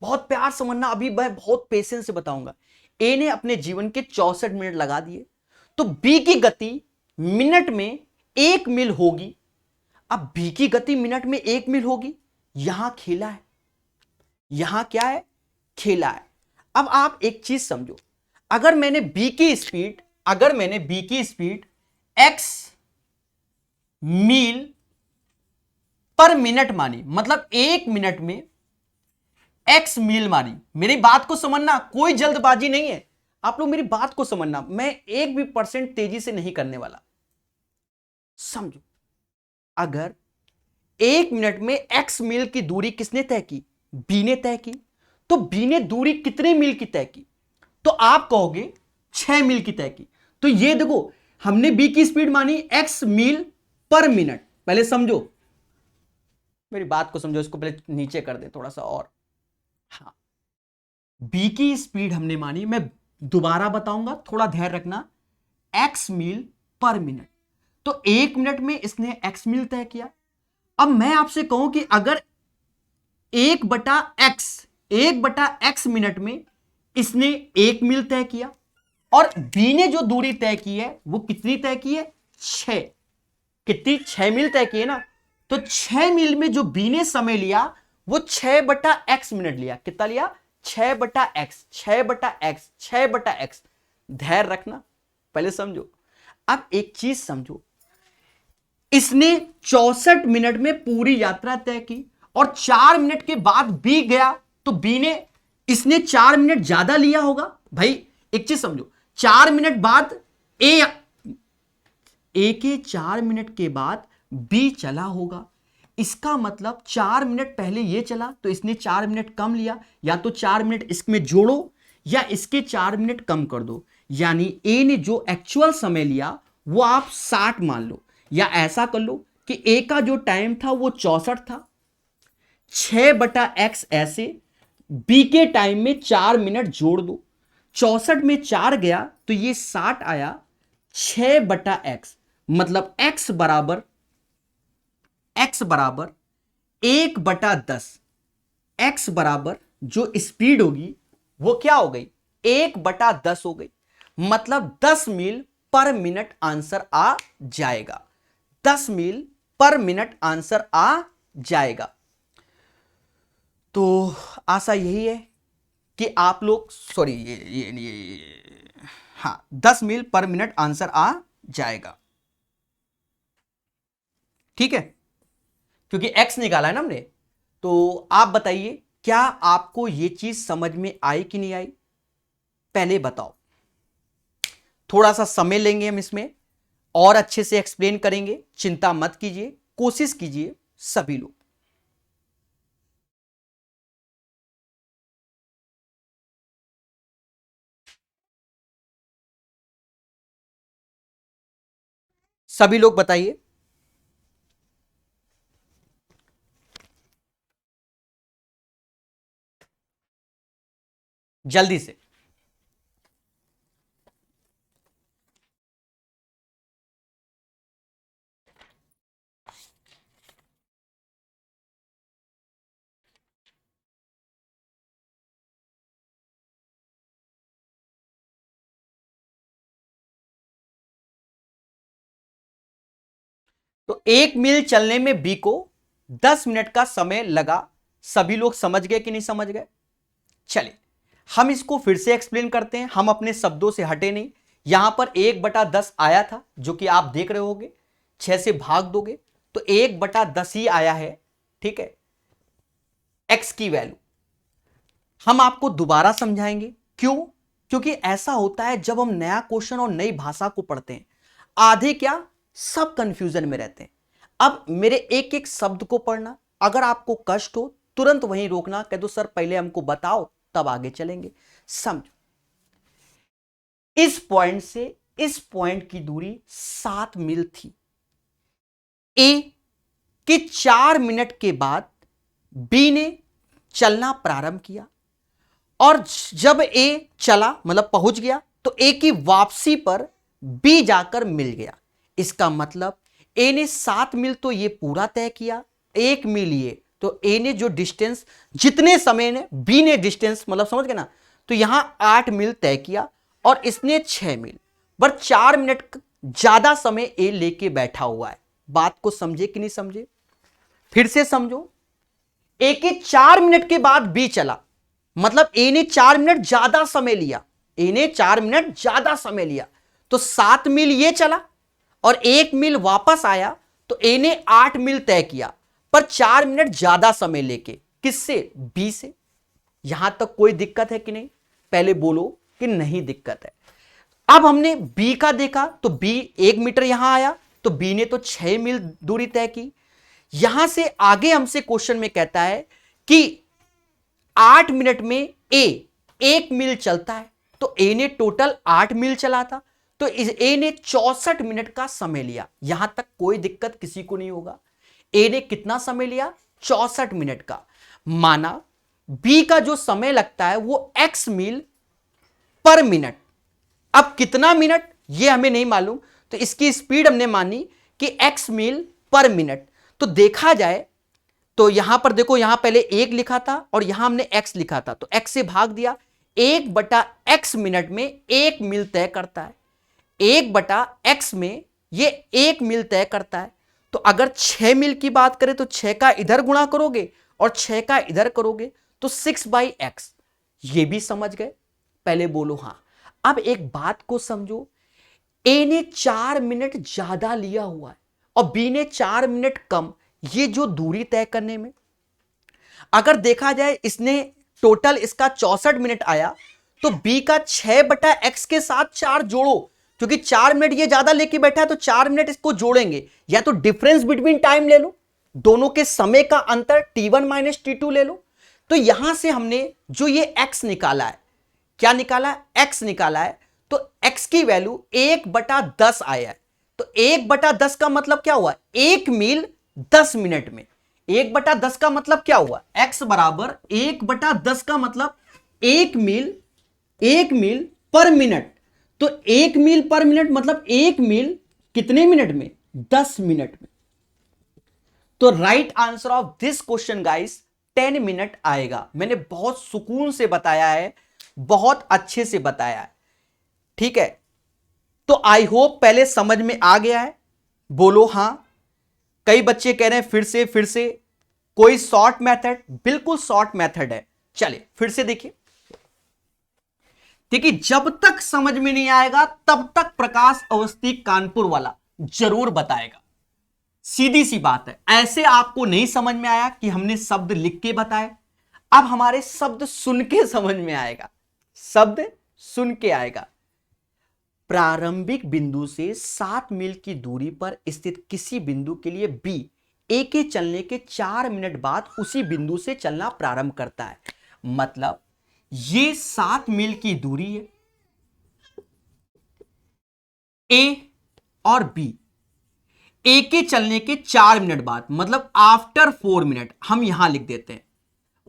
बहुत प्यार समझना, अभी मैं बहुत पेशेंस से बताऊंगा। ए ने अपने जीवन के 64 मिनट लगा दिए, तो बी की गति मिनट में 1 मील होगी। अब बी की गति मिनट में 1 मील होगी, यहां खेला है, यहां क्या है? खेला है। अब आप एक चीज समझो, अगर मैंने बी की स्पीड x मील पर मिनट मानी, मतलब 1 मिनट में x मील मानी। मेरी बात को समझना, कोई जल्दबाजी नहीं है, आप लोग मेरी बात को समझना, मैं 1 भी % तेजी से नहीं करने वाला। समझो, अगर 1 मिनट में x मील की दूरी किसने तय की? बी ने तय की। तो बी ने दूरी कितने मील की तय की? तो आप कहोगे 6 मील की तय की। तो ये देखो, हमने बी की स्पीड मानी x मील पर मिनट। पहले समझो, मेरी बात को समझो, इसको पहले नीचे कर दे थोड़ा सा और। हाँ, बी की स्पीड हमने मानी, मैं दोबारा बताऊंगा, थोड़ा धैर्य रखना। x मील पर मिनट, तो 1 मिनट में इसने x मील तय किया। अब मैं आपसे कहूं कि अगर 1/x मिनट में इसने 1 मील तय किया और b ने जो दूरी तय की है वो कितनी तय की है, 6, कितनी, 6 मील तय की है ना। तो 6 मील में जो b ने समय लिया वो 6/x मिनट लिया। कितना लिया, 6/x, 6/x, 6/x। धैर्य रखना, पहले समझो। अब एक चीज समझो, इसने 64 मिनट में पूरी यात्रा तय की और 4 मिनट के बाद बी गया, तो बी ने, इसने 4 मिनट ज्यादा लिया होगा। भाई एक चीज समझो, 4 मिनट बाद ए के 4 मिनट के बाद बी चला होगा। इसका मतलब 4 मिनट पहले ये चला तो इसने 4 मिनट कम लिया, या तो 4 मिनट इसमें जोड़ो या इसके 4 मिनट कम कर दो। यानी ए ने जो एक्चुअल समय लिया वो आप 60 मान लो, या ऐसा कर लो कि ए का जो टाइम था वो 64 था, 6/x ऐसे, बी के टाइम में 4 मिनट जोड़ दो, 64 में 4 गया तो ये 60 आया, 6/x मतलब x बराबर 1/10। x बराबर जो स्पीड होगी वो क्या हो गई, 1/10 हो गई। मतलब 10 मील पर मिनट आंसर आ जाएगा, 10 मील पर मिनट आंसर आ जाएगा। तो आशा यही है कि आप लोग, सॉरी हाँ, 10 मील पर मिनट आंसर आ जाएगा, ठीक है, क्योंकि x निकाला है ना हमने। तो आप बताइए, क्या आपको यह चीज समझ में आई कि नहीं आई, पहले बताओ। थोड़ा सा समय लेंगे हम इसमें और अच्छे से एक्सप्लेन करेंगे, चिंता मत कीजिए, कोशिश कीजिए सभी लोग। सभी लोग बताइए। जल्दी से। तो 1 मील चलने में बी को 10 मिनट का समय लगा। सभी लोग समझ गए कि नहीं समझ गए? चलिए हम इसको फिर से एक्सप्लेन करते हैं, हम अपने शब्दों से हटे नहीं। यहां पर 1/10 आया था जो कि आप देख रहे होगे, 6 से भाग दोगे तो 1/10 ही आया है, ठीक है, एक्स की वैल्यू। हम आपको दोबारा समझाएंगे, क्यों? क्योंकि ऐसा होता है जब हम नया क्वेश्चन और नई भाषा को पढ़ते हैं, आधे क्या सब कंफ्यूजन में रहते हैं। अब मेरे एक एक शब्द को पढ़ना, अगर आपको कष्ट हो तुरंत वहीं रोकना, कह दो सर पहले हमको बताओ तब आगे चलेंगे। समझो, इस पॉइंट से इस पॉइंट की दूरी 7 मील थी। ए के 4 मिनट के बाद बी ने चलना प्रारंभ किया और जब ए चला मतलब पहुंच गया तो ए की वापसी पर बी जाकर मिल गया। इसका मतलब ए ने 7 मील तो ये पूरा तय किया, 1 मील ये, तो ए ने जो डिस्टेंस जितने समय ने बी ने डिस्टेंस मतलब समझ गए ना, तो यहां 8 मील तय किया और इसने 6 मील, बट 4 मिनट ज्यादा समय ए लेके बैठा हुआ है। बात को समझे कि नहीं समझे? फिर से समझो, ए के 4 मिनट के बाद बी चला, मतलब ए ने 4 मिनट ज्यादा समय लिया, ए ने 4 मिनट ज्यादा समय लिया, तो 7 मील ये चला और 1 मील वापस आया, तो ए ने 8 मील तय किया पर 4 मिनट ज्यादा समय लेके। किससे? बी से। यहां तक कोई दिक्कत है कि नहीं? पहले बोलो कि नहीं दिक्कत है। अब हमने बी का देखा तो बी 1 मीटर यहां आया, तो बी ने तो 6 मील दूरी तय की। यहां से आगे हमसे क्वेश्चन में कहता है कि 8 मिनट में ए 1 मील चलता है, तो ए ने टोटल 8 मील चला था, तो इस ए ने 64 मिनट का समय लिया। यहां तक कोई दिक्कत किसी को नहीं होगा। ए ने कितना समय लिया? 64 मिनट का। माना बी का जो समय लगता है वो x मील पर मिनट। अब कितना मिनट ये हमें नहीं मालूम, तो इसकी स्पीड हमने मानी कि x मील पर मिनट। तो देखा जाए तो यहां पर देखो, यहां पहले 1 लिखा था और यहां हमने x लिखा था, तो x से भाग दिया। 1/x मिनट में 1 मील तय करता है। 1/x में ये 1 मील तय करता है। तो अगर 6 मील की बात करें तो 6 का इधर गुणा करोगे और 6 का इधर करोगे तो 6/x। ये भी समझ गए? पहले बोलो हां। अब एक बात को समझो, ए ने 4 मिनट ज्यादा लिया हुआ है और बी ने 4 मिनट कम। ये जो दूरी तय करने में अगर देखा जाए, इसने टोटल इसका 64 मिनट आया, तो बी का 6/x के साथ 4 जोड़ो, क्योंकि 4 मिनट ये ज्यादा लेके बैठा है तो 4 मिनट इसको जोड़ेंगे, या तो डिफरेंस बिटवीन टाइम ले लो, दोनों के समय का अंतर t1 - t2 ले लो। तो यहां से हमने जो ये x निकाला है, क्या निकाला है? x निकाला है। तो x की वैल्यू 1/10 आया है। तो 1/10 का मतलब क्या हुआ? 1 मील 10 मिनट में। 1/10 का मतलब क्या हुआ? x बराबर 1/10 का मतलब 1 मील पर मिनट। तो 1 मील पर मिनट मतलब 1 मील कितने मिनट में? 10 मिनट में। तो right answer of this question guys 10 minute आएगा। मैंने बहुत सुकून से बताया है, बहुत अच्छे से बताया है, ठीक है? तो आई होप पहले समझ में आ गया है। बोलो हां। कई बच्चे कह रहे हैं फिर से कोई शॉर्ट मेथड? बिल्कुल शॉर्ट मेथड है। चलिए फिर से देखिए। देखिए, जब तक समझ में नहीं आएगा तब तक प्रकाश अवस्थी कानपुर वाला जरूर बताएगा। सीधी सी बात है। ऐसे आपको नहीं समझ में आया कि हमने शब्द लिख के बताए, अब हमारे शब्द सुन के समझ में आएगा। शब्द सुन के आएगा। प्रारंभिक बिंदु से 7 मील की दूरी पर स्थित किसी बिंदु के लिए बी ए के चलने के 4 मिनट बाद उसी बिंदु से चलना प्रारंभ करता है। मतलब ये 7 मील की दूरी है, ए और बी। ए के चलने के 4 मिनट बाद, मतलब आफ्टर 4 मिनट, हम यहां लिख देते हैं।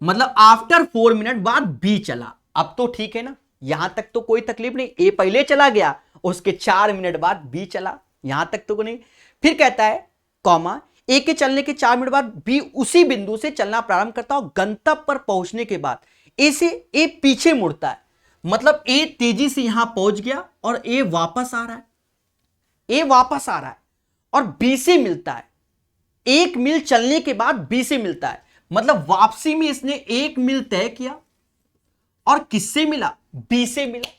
मतलब आफ्टर 4 मिनट बाद बी चला। अब तो ठीक है ना, यहां तक तो कोई तकलीफ नहीं। ए पहले चला गया, उसके 4 मिनट बाद बी चला, यहां तक तो नहीं। फिर कहता है कॉमा, ए के चलने के 4 मिनट बाद बी उसी बिंदु से चलना प्रारंभ करता है और गंतव्य पर पहुंचने के बाद ए से ए पीछे मुड़ता है। मतलब ए तेजी से यहां पहुंच गया और ए वापस आ रहा है, ए वापस आ रहा है और बी से मिलता है। 1 मील चलने के बाद बी से मिलता है। मतलब वापसी में इसने 1 मील तय किया और किससे मिला? बी से मिला।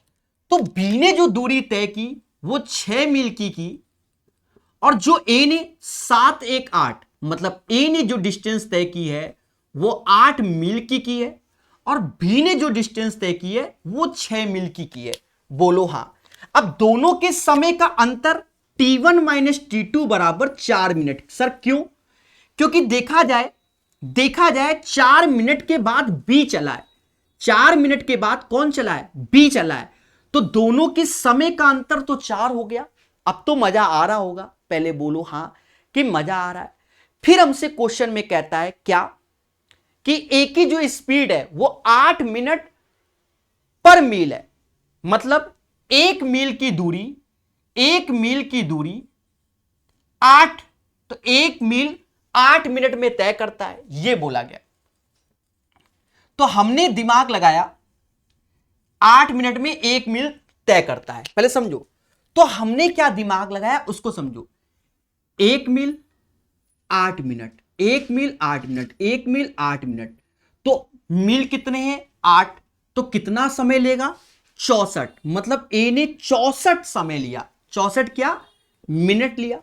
तो बी ने जो दूरी तय की वो 6 मील की और जो ए ने 7 1 8, मतलब ए ने जो डिस्टेंस तय की है वो 8 मील की है और बी ने जो डिस्टेंस तय की है वो 6 मील की है। बोलो हां। अब दोनों के समय का अंतर t1 - t2 बराबर 4 मिनट। सर क्यों? क्योंकि देखा जाए 4 मिनट के बाद बी चला है। 4 मिनट के बाद कौन चला है? बी चला है। तो दोनों के समय का अंतर तो 4 हो गया। अब तो मजा आ रहा होगा। पहले बोलो हां कि मजा आ रहा है। फिर हमसे क्वेश्चन में कहता है क्या कि ए की जो स्पीड है वो 8 मिनट पर मील है। मतलब 1 मील की दूरी 8, तो 1 मील 8 मिनट में तय करता है, यह बोला गया। तो हमने दिमाग लगाया, 8 मिनट में 1 मील तय करता है। पहले समझो, तो हमने क्या दिमाग लगाया उसको समझो। 1 मील 8 मिनट, 1 मील 8 मिनट, 1 मील 8 मिनट, तो मील कितने हैं? 8। तो कितना समय लेगा? 64। मतलब ए ने 64 समय लिया। 64 क्या? मिनट लिया।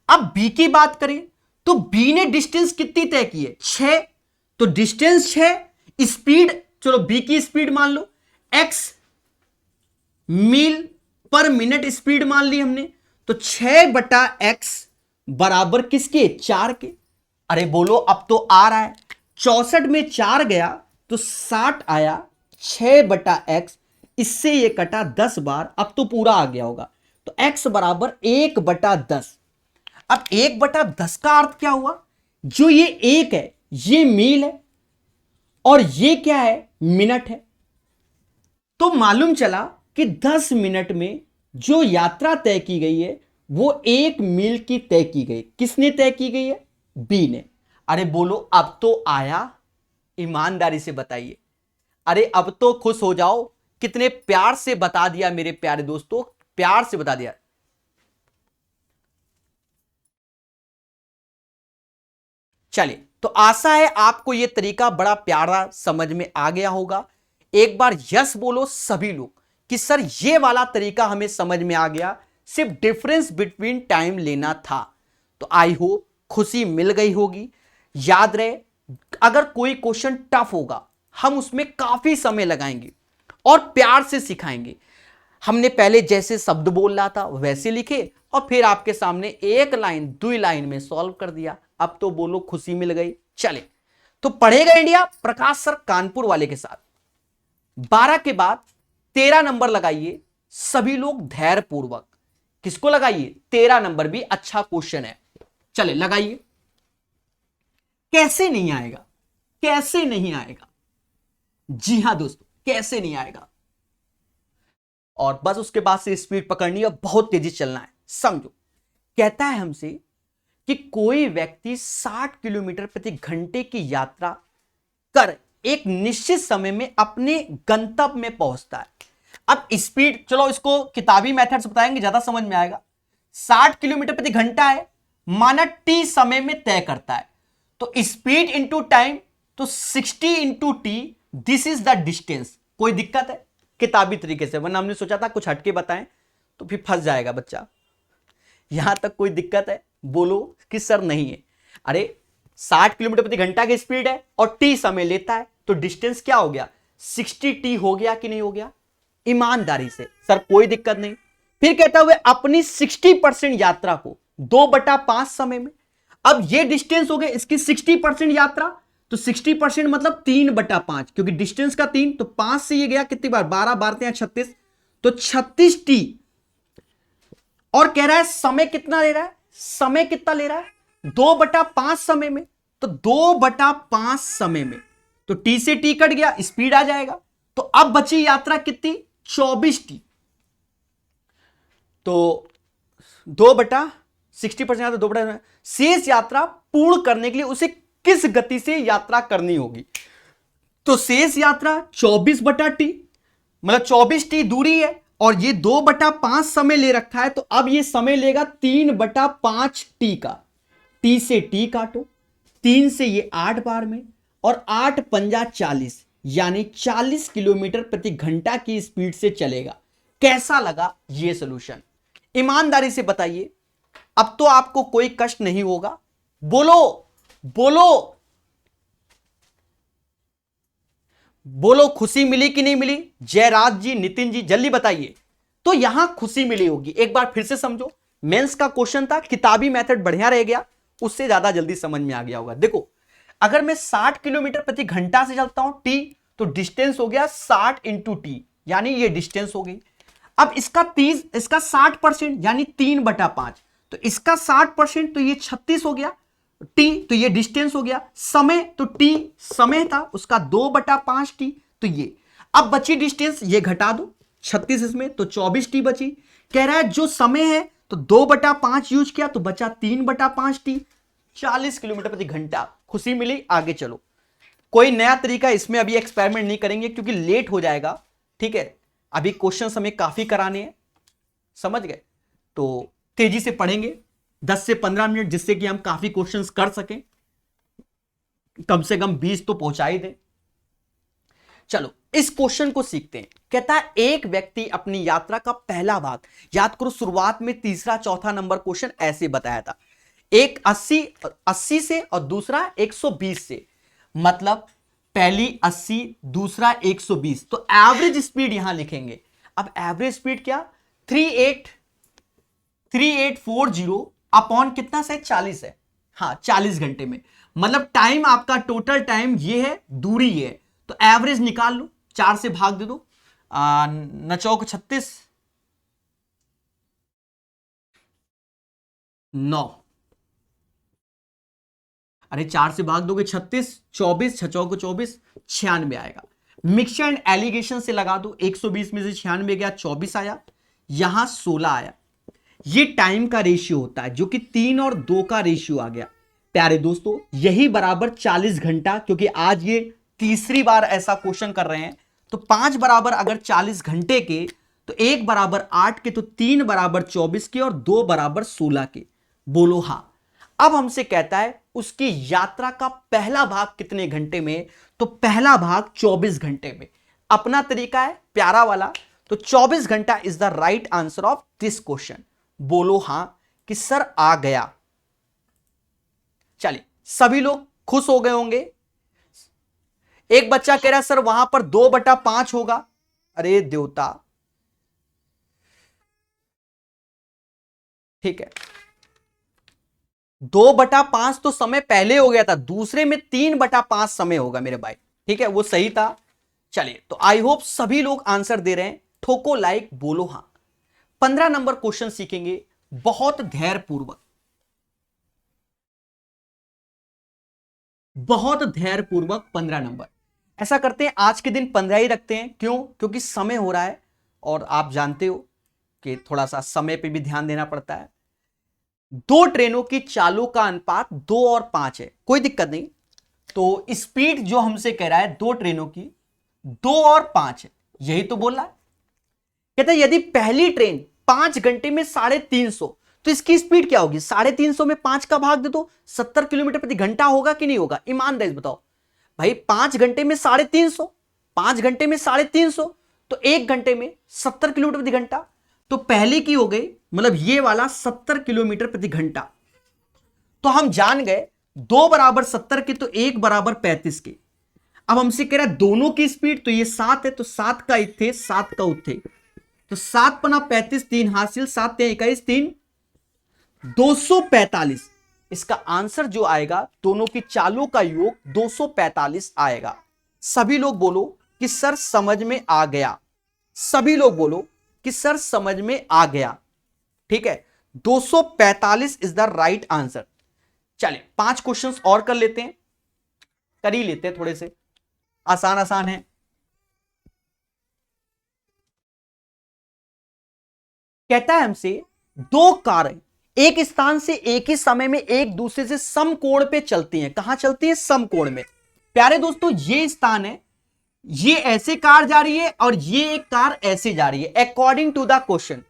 अब बी की बात करें तो बी ने डिस्टेंस कितनी तय की है? 6। तो डिस्टेंस 6, स्पीड, चलो बी की स्पीड मान लो x मील पर मिनट स्पीड मान ली हमने। तो 6/x बराबर किसके? 4 के। अरे बोलो, अब तो आ रहा है। 64 में 4 गया तो 60 आया। 6/x, इससे ये कटा 10 बार, अब तो पूरा आ गया होगा। तो x बराबर 1/10। अब 1/10 का अर्थ क्या हुआ? जो ये 1 है ये मील है और ये क्या है? मिनट है। तो मालूम चला कि 10 मिनट में जो यात्रा तय की गई है वो 1 मील की तय की गई। किसने तय की गई है? बी ने। अरे बोलो अब तो आया, ईमानदारी से बताइए। अरे अब तो खुश हो जाओ, कितने प्यार से बता दिया मेरे प्यारे दोस्तों, प्यार से बता दिया। चलिए, तो आशा है आपको यह तरीका बड़ा प्यारा समझ में आ गया होगा। एक बार यस बोलो सभी लोग कि सर ये वाला तरीका हमें समझ में आ गया, सिर्फ डिफरेंस बिटवीन टाइम लेना था। तो आई होप खुशी मिल गई होगी। याद रहे, अगर कोई क्वेश्चन टफ होगा हम उसमें काफी समय लगाएंगे और प्यार से सिखाएंगे। हमने पहले जैसे शब्द बोल रहा था वैसे लिखे और फिर आपके सामने 1 लाइन 2 लाइन में सॉल्व कर दिया। अब तो बोलो खुशी मिल गई। चले, तो पढ़ेगा इंडिया प्रकाश सर कानपुर वाले के साथ। 12 के बाद 13 नंबर लगाइए सभी लोग धैर्य पूर्वक। किसको लगाइए? 13 नंबर भी अच्छा क्वेश्चन है। चले लगाइए। कैसे नहीं आएगा? कैसे नहीं आएगा? जी हां दोस्तों, कैसे नहीं आएगा? और बस उसके बाद से स्पीड पकड़नी है, बहुत तेजी चलना है। समझो, कहता है हमसे कि कोई व्यक्ति 60 किलोमीटर प्रति घंटे की यात्रा कर एक निश्चित समय में अपने गंतव्य में पहुंचता है। अब स्पीड, चलो इसको किताबी मेथड से बताएंगे, ज्यादा समझ में आएगा। 60 किलोमीटर प्रति घंटा है, माना टी समय में तय करता है, तो स्पीड इंटू टाइम, तो 60 into T, this is the distance. कोई दिक्कत है? किताबी तरीके से, वरना हमने सोचा था कुछ हटके बताएं तो फिर फंस जाएगा बच्चा। यहां तक कोई दिक्कत है? बोलो कि सर नहीं है। अरे 60 किलोमीटर प्रति घंटा की स्पीड है और टी समय लेता है, तो डिस्टेंस क्या हो गया? 60 टी हो गया कि नहीं हो गया? ईमानदारी से सर कोई दिक्कत नहीं। फिर कहता हुए अपनी 60% यात्रा को 2/5 समय में। अब ये डिस्टेंस हो गया इसकी 60% यात्रा, तो 60% मतलब 3/5, क्योंकि डिस्टेंस का 3, तो 5 से ये गया कितनी बार? 12, 12 36, तो 36 टी। और कह रहा है समय कितना ले रहा है? समय कितना ले रहा है? 2/5 समय में, तो 2/5 समय में, तो टी से टी कट गया, स्पीड आ जाएगा। तो अब बची यात्रा कितनी? 24 टी। तो 2/60% 2/, शेष यात्रा पूर्ण करने के लिए उसे किस गति से यात्रा करनी होगी? तो शेष यात्रा 24/टी, मतलब 24 टी दूरी है और ये 2/5 समय ले रखा है, तो अब ये समय लेगा 3/5 टी का। टी से टी काटो, 3 से ये 8 बार में, और 8 पंजा 40, यानी 40 किलोमीटर प्रति घंटा की स्पीड से चलेगा। कैसा लगा ये सॉल्यूशन? ईमानदारी से बताइए। अब तो आपको कोई कष्ट नहीं होगा। बोलो बोलो बोलो, खुशी मिली कि नहीं मिली? जयराज जी, नितिन जी, जल्दी बताइए। तो यहां खुशी मिली होगी। एक बार फिर से समझो, मेंस का क्वेश्चन था, किताबी मेथड बढ़िया रह गया, उससे ज्यादा जल्दी समझ में आ गया होगा। देखो, अगर मैं 60 किलोमीटर प्रति घंटा से चलता हूं टी, तो डिस्टेंस हो गया 60 इंटू टी, यानी ये डिस्टेंस हो गई। अब इसका 60%, यानी 3/5, तो इसका 60%, तो ये 36 हो गया टी, तो ये डिस्टेंस हो गया। समय, तो टी समय था उसका 2/5 टी, तो ये। अब बची डिस्टेंस, ये घटा दो 36 इसमें, तो 24 टी बची। कह रहा है जो समय है तो 2/5 यूज किया, तो बचा 3/5 टी, 40 किलोमीटर प्रति घंटा। खुशी मिली? आगे चलो। कोई नया तरीका इसमें अभी एक्सपेरिमेंट नहीं करेंगे क्योंकि लेट हो जाएगा, ठीक है। अभी क्वेश्चन हमें काफी कराने हैं, समझ गए? तो तेजी से पढ़ेंगे 10 से 15 मिनट, जिससे कि हम काफी क्वेश्चंस कर सकें, कम से कम 20 तो पहुंचा ही दें। चलो इस क्वेश्चन को सीखते हैं। कहता है एक व्यक्ति अपनी यात्रा का पहला भाग, याद करो शुरुआत में तीसरा चौथा नंबर क्वेश्चन ऐसे बताया था, एक 80 से और दूसरा 120 से, मतलब पहली 80 दूसरा 120, तो एवरेज स्पीड यहां लिखेंगे। अब एवरेज स्पीड क्या? 3840 अपॉन कितना से? 40 है। हाँ 40 घंटे में, मतलब टाइम आपका टोटल टाइम ये है, दूरी ये है, तो एवरेज निकाल लो, 4 से भाग दे दो, नचौक 36, 9, अरे 4 से भाग दोगे 36, 24, 6 चौक 24, 96 आएगा। मिक्सचर एंड एलिगेशन से लगा दो, 120 में से 96 गया, 24 आया, यहां 16 आया। ये टाइम का रेशियो होता है जो कि 3 और 2 का रेशियो आ गया। प्यारे दोस्तों, यही बराबर 40 घंटा, क्योंकि आज ये तीसरी बार ऐसा क्वेश्चन कर रहे हैं। तो 5 बराबर अगर 40 घंटे के, तो 1 बराबर 8 के, तो 3 बराबर 24 के और 2 बराबर 16 के। बोलो हां। अब हमसे कहता है उसकी यात्रा का पहला भाग कितने घंटे में, तो पहला भाग 24 घंटे में। अपना तरीका है प्यारा वाला, तो 24 घंटा is the right answer of this question. बोलो हां कि सर आ गया। चलिए, सभी लोग खुश हो गए होंगे। एक बच्चा कह रहा है सर वहां पर 2/5 होगा। अरे देवता, ठीक है, 2/5 तो समय पहले हो गया था, दूसरे में 3/5 समय होगा मेरे भाई। ठीक है, वो सही था। चलिए, तो आई होप सभी लोग आंसर दे रहे हैं। ठोको लाइक, बोलो हां। 15 नंबर क्वेश्चन सीखेंगे बहुत धैर्यपूर्वक, बहुत धैर्यपूर्वक। 15 नंबर ऐसा करते हैं, आज के दिन 15 ही रखते हैं। क्यों? क्योंकि समय हो रहा है और आप जानते हो कि थोड़ा सा समय पे भी ध्यान देना पड़ता है। 2 ट्रेनों की चालों का अनुपात 2 और 5 है, कोई दिक्कत नहीं। तो स्पीड जो हमसे कह रहा है 2 ट्रेनों की 2 और 5 है, यही तो बोल रहा है। कहता है यदि पहली ट्रेन 5 घंटे में 350, तो इसकी स्पीड क्या होगी? 350 में 5 का भाग दे दो, 70 किलोमीटर प्रति घंटा होगा कि नहीं होगा? ईमानदारी बताओ भाई। 5 घंटे में 350, 5 घंटे में 350, तो 1 घंटे में 70 किलोमीटर प्रति घंटा। तो पहले की हो गई, मतलब ये वाला 70 किलोमीटर प्रति घंटा। तो हम जान गए 2 बराबर 70 के, तो 1 बराबर 35 के। अब हमसे कह रहा है दोनों की स्पीड, तो ये 7 है, तो 7 का इथे 7 का उथे, तो 7 पना 35, 3 हासिल, 7 3 21, 3 245। इसका आंसर जो आएगा, दोनों की चालों का योग 245 आएगा। सभी लोग बोलो कि सर समझ में आ गया। सभी लोग बोलो कि सर समझ में आ गया। ठीक है, 245 इज द राइट आंसर। चलिए, 5 क्वेश्चंस और कर लेते हैं, कर ही लेते हैं, थोड़े से आसान आसान है। कहता है हमसे 2 कारें एक स्थान से एक ही समय में एक दूसरे से समकोण पे चलती हैं। कहां चलती हैं? समकोण में। प्यारे दोस्तों, ये स्थान है, ये ऐसे कार जा रही है और ये एक कार ऐसे जा रही है। अकॉर्डिंग टू द क्वेश्चन,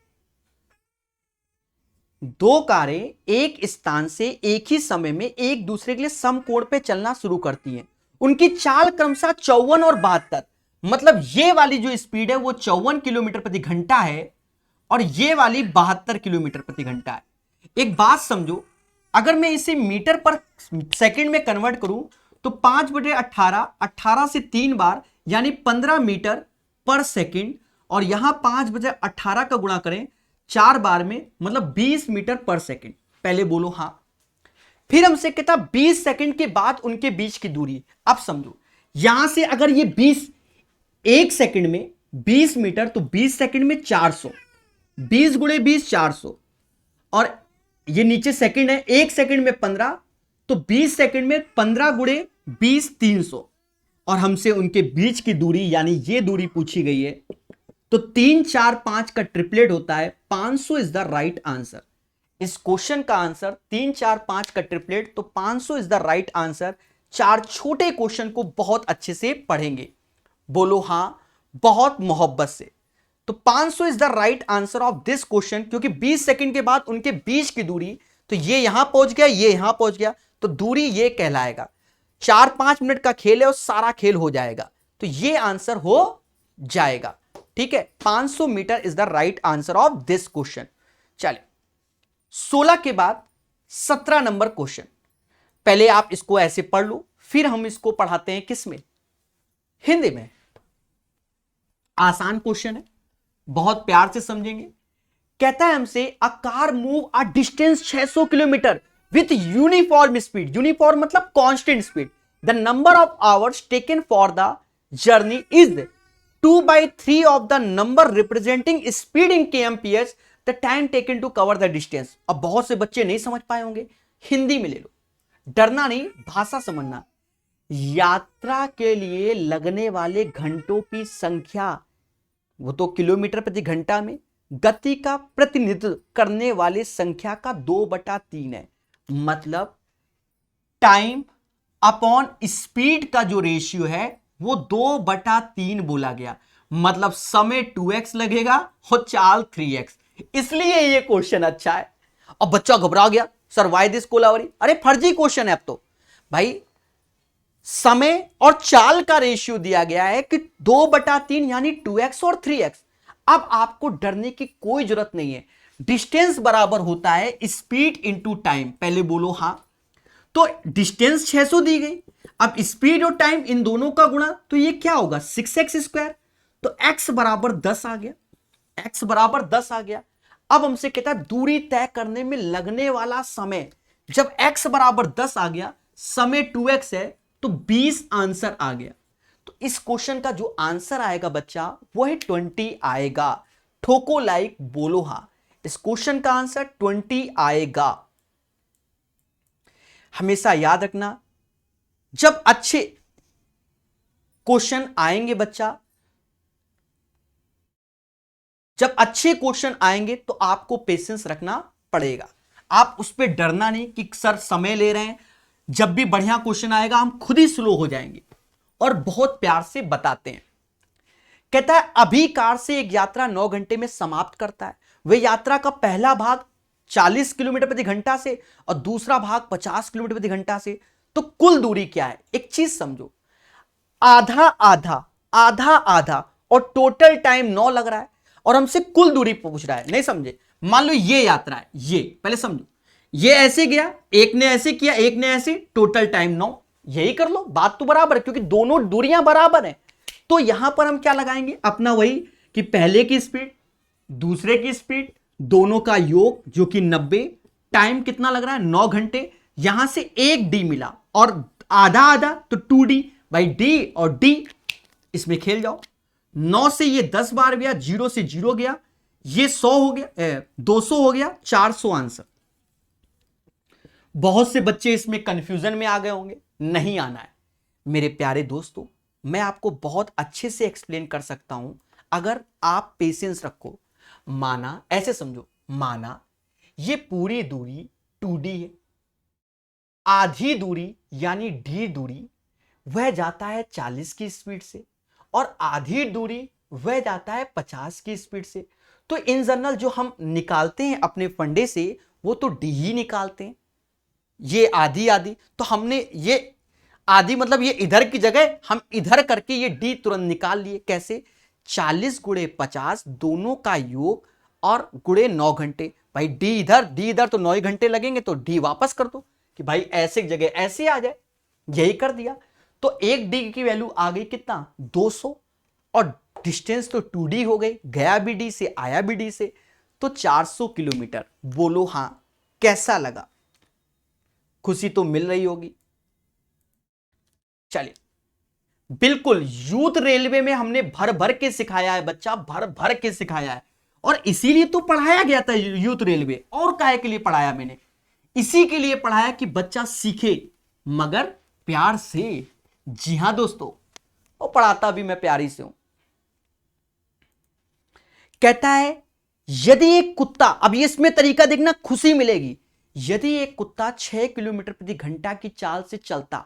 2 कारें एक स्थान से एक ही समय में एक दूसरे के लिए समकोण पे चलना शुरू करती हैं। उनकी चाल क्रमशः 54 और 72, मतलब ये वाली जो स्पीड है वो 54 किलोमीटर प्रति घंटा है और ये वाली 72 किलोमीटर प्रति घंटा है। एक बात समझो, अगर मैं इसे मीटर पर सेकंड में कन्वर्ट करूं तो 5/18, 18 से 3 बार यानी 15 मीटर पर सेकंड, और यहां 5/18 का गुणा करें 4 बार में, मतलब 20 मीटर पर सेकंड। पहले बोलो हां। फिर हमसे कहता 20 सेकंड के बाद उनके बीच की दूरी। अब समझो, यहां से अगर ये 20 1 सेकंड में 20 मीटर, तो 20 सेकंड में 400, 20 गुणे 20 400, और ये नीचे सेकंड है, 1 सेकंड में 15, तो 20 सेकंड में 15 गुणे 20 300, और हमसे उनके बीच की दूरी यानी ये दूरी पूछी गई है, तो 3 4 5 का ट्रिपलेट होता है 500 इज द राइट आंसर। इस क्वेश्चन का आंसर 3 4 5 का ट्रिपलेट, तो 500 इज द राइट आंसर। 4 छोटे क्वेश्चन को बहुत अच्छे से पढ़ेंगे। बोलो हां, बहुत मोहब्बत से। तो 500 is the right answer of this question, क्योंकि 20 सेकंड के बाद उनके बीच की दूरी, तो ये यहां पहुंच गया, ये यहां पहुंच गया, तो दूरी ये कहलाएगा। 4-5 मिनट का खेल है और सारा खेल हो जाएगा, तो ये आंसर हो जाएगा। ठीक है, 500 metre is the right answer of this question. चलिए, 16 के बाद 17 नंबर क्वेश्चन। पहले आप इसको ऐसे पढ़ लो, फिर हम इसको पढ़ाते हैं किस में? हिंदी में। आसान क्वेश्चन है, बहुत प्यार से समझेंगे। कहता है हमसे a car move a distance 600 kilometre with uniform speed. Uniform मतलब constant speed. The number of hours taken for the journey is 2/3 of the number representing speed in kmph, the time taken to cover the distance. अब बहुत से बच्चे नहीं समझ पाए होंगे, हिंदी में ले लो, डरना नहीं, भाषा समझना। यात्रा के लिए लगने वाले घंटों की संख्या, वो तो किलोमीटर प्रति घंटा में, गति का प्रतिनिधित्व करने वाली संख्या का 2/3 है। मतलब टाइम अपॉन स्पीड का जो रेशियो है वो 2/3 बोला गया। मतलब समय 2x लगेगा और चाल 3x। इसलिए ये क्वेश्चन अच्छा है। अब बच्चा घबरा गया, सर वाई दिस कोलावरी, अरे फर्जी क्वेश्चन है। अब तो भाई समय और चाल का रेशियो दिया गया है कि 2/3 यानी 2x और 3x। अब आपको डरने की कोई जरूरत नहीं है। डिस्टेंस बराबर होता है स्पीड इंटू टाइम। पहले बोलो हाँ। तो डिस्टेंस 600 दी गई, अब स्पीड और टाइम इन दोनों का गुणा, तो ये क्या होगा 6x²। तो x बराबर 10 आ गया, x बराबर 10 आ गया। अब हमसे कहता है दूरी तय करने में लगने वाला समय। जब x बराबर 10 आ गया, समय 2x है, तो 20 आंसर आ गया। तो इस क्वेश्चन का जो आंसर आएगा बच्चा वो है 20 आएगा। ठोको लाइक, बोलो हाँ। इस क्वेश्चन का आंसर 20 आएगा। हमेशा याद रखना, जब अच्छे क्वेश्चन आएंगे बच्चा, जब अच्छे क्वेश्चन आएंगे तो आपको पेशेंस रखना पड़ेगा। आप उस पर डरना नहीं कि सर समय ले रहे हैं। जब भी बढ़िया क्वेश्चन आएगा हम खुद ही स्लो हो जाएंगे और बहुत प्यार से बताते हैं। कहता है अभी कार से एक यात्रा 9 घंटे में समाप्त करता है। वह यात्रा का पहला भाग 40 किलोमीटर प्रति घंटा से और दूसरा भाग 50 किलोमीटर प्रति घंटा से। तो कुल दूरी क्या है? एक चीज समझो, आधा आधा आधा आधा और टोटल टाइम 9 लग रहा है और हमसे कुल दूरी पूछ रहा है। नहीं समझे? मान लो ये यात्रा है, ये पहले समझो, ये ऐसे गया, एक ने ऐसे किया, एक ने ऐसे, टोटल टाइम 9। यही कर लो, बात तो बराबर है क्योंकि दोनों दूरियां बराबर हैं। तो यहां पर हम क्या लगाएंगे? अपना वही कि पहले की स्पीड दूसरे की स्पीड दोनों का योग जो कि 90। टाइम कितना लग रहा है? 9 घंटे। यहां से एक डी मिला और आधा आधा तो 2D। भाई डी और डी इसमें खेल जाओ। 9 से ये 10 बार गया, 0 से 0 गया, ये 100 हो गया, 200 हो गया, 400 आंसर। बहुत से बच्चे इसमें कंफ्यूजन में आ गए होंगे, नहीं आना है मेरे प्यारे दोस्तों। मैं आपको बहुत अच्छे से एक्सप्लेन कर सकता हूं अगर आप पेशेंस रखो। माना, ऐसे समझो, माना ये पूरी दूरी 2D है, आधी दूरी यानी डी दूरी वह जाता है 40 की स्पीड से और आधी दूरी वह जाता है 50 की स्पीड से। तो इन जनरल जो हम निकालते हैं अपने फंडे से वो तो डी ही निकालते हैं। ये आधी आधी, तो हमने ये आधी मतलब ये इधर की जगह हम इधर करके ये डी तुरंत निकाल लिए। कैसे? 40 गुणे 50 दोनों का योग और गुणे 9 घंटे। भाई डी इधर तो 9 घंटे लगेंगे, तो डी वापस कर दो कि भाई ऐसे जगह ऐसे आ जाए। यही कर दिया। तो एक डी की वैल्यू आ गई कितना? 200 और डिस्टेंस तो 2D हो गई, गया भी डी से आया भी डी से, तो 400 किलोमीटर। बोलो हाँ। कैसा लगा? खुशी तो मिल रही होगी। चलिए, बिल्कुल यूथ रेलवे में हमने भर भर के सिखाया है बच्चा, भर भर के सिखाया है और इसीलिए तो पढ़ाया गया था यूथ रेलवे। और काहे के लिए पढ़ाया मैंने? इसी के लिए पढ़ाया कि बच्चा सीखे मगर प्यार से। जी हां दोस्तों, और पढ़ाता भी मैं प्यारी से हूं। कहता है यदि एक कुत्ता, अब ये इसमें तरीका देखना, खुशी मिलेगी। यदि एक कुत्ता 6 किलोमीटर प्रति घंटा की चाल से चलता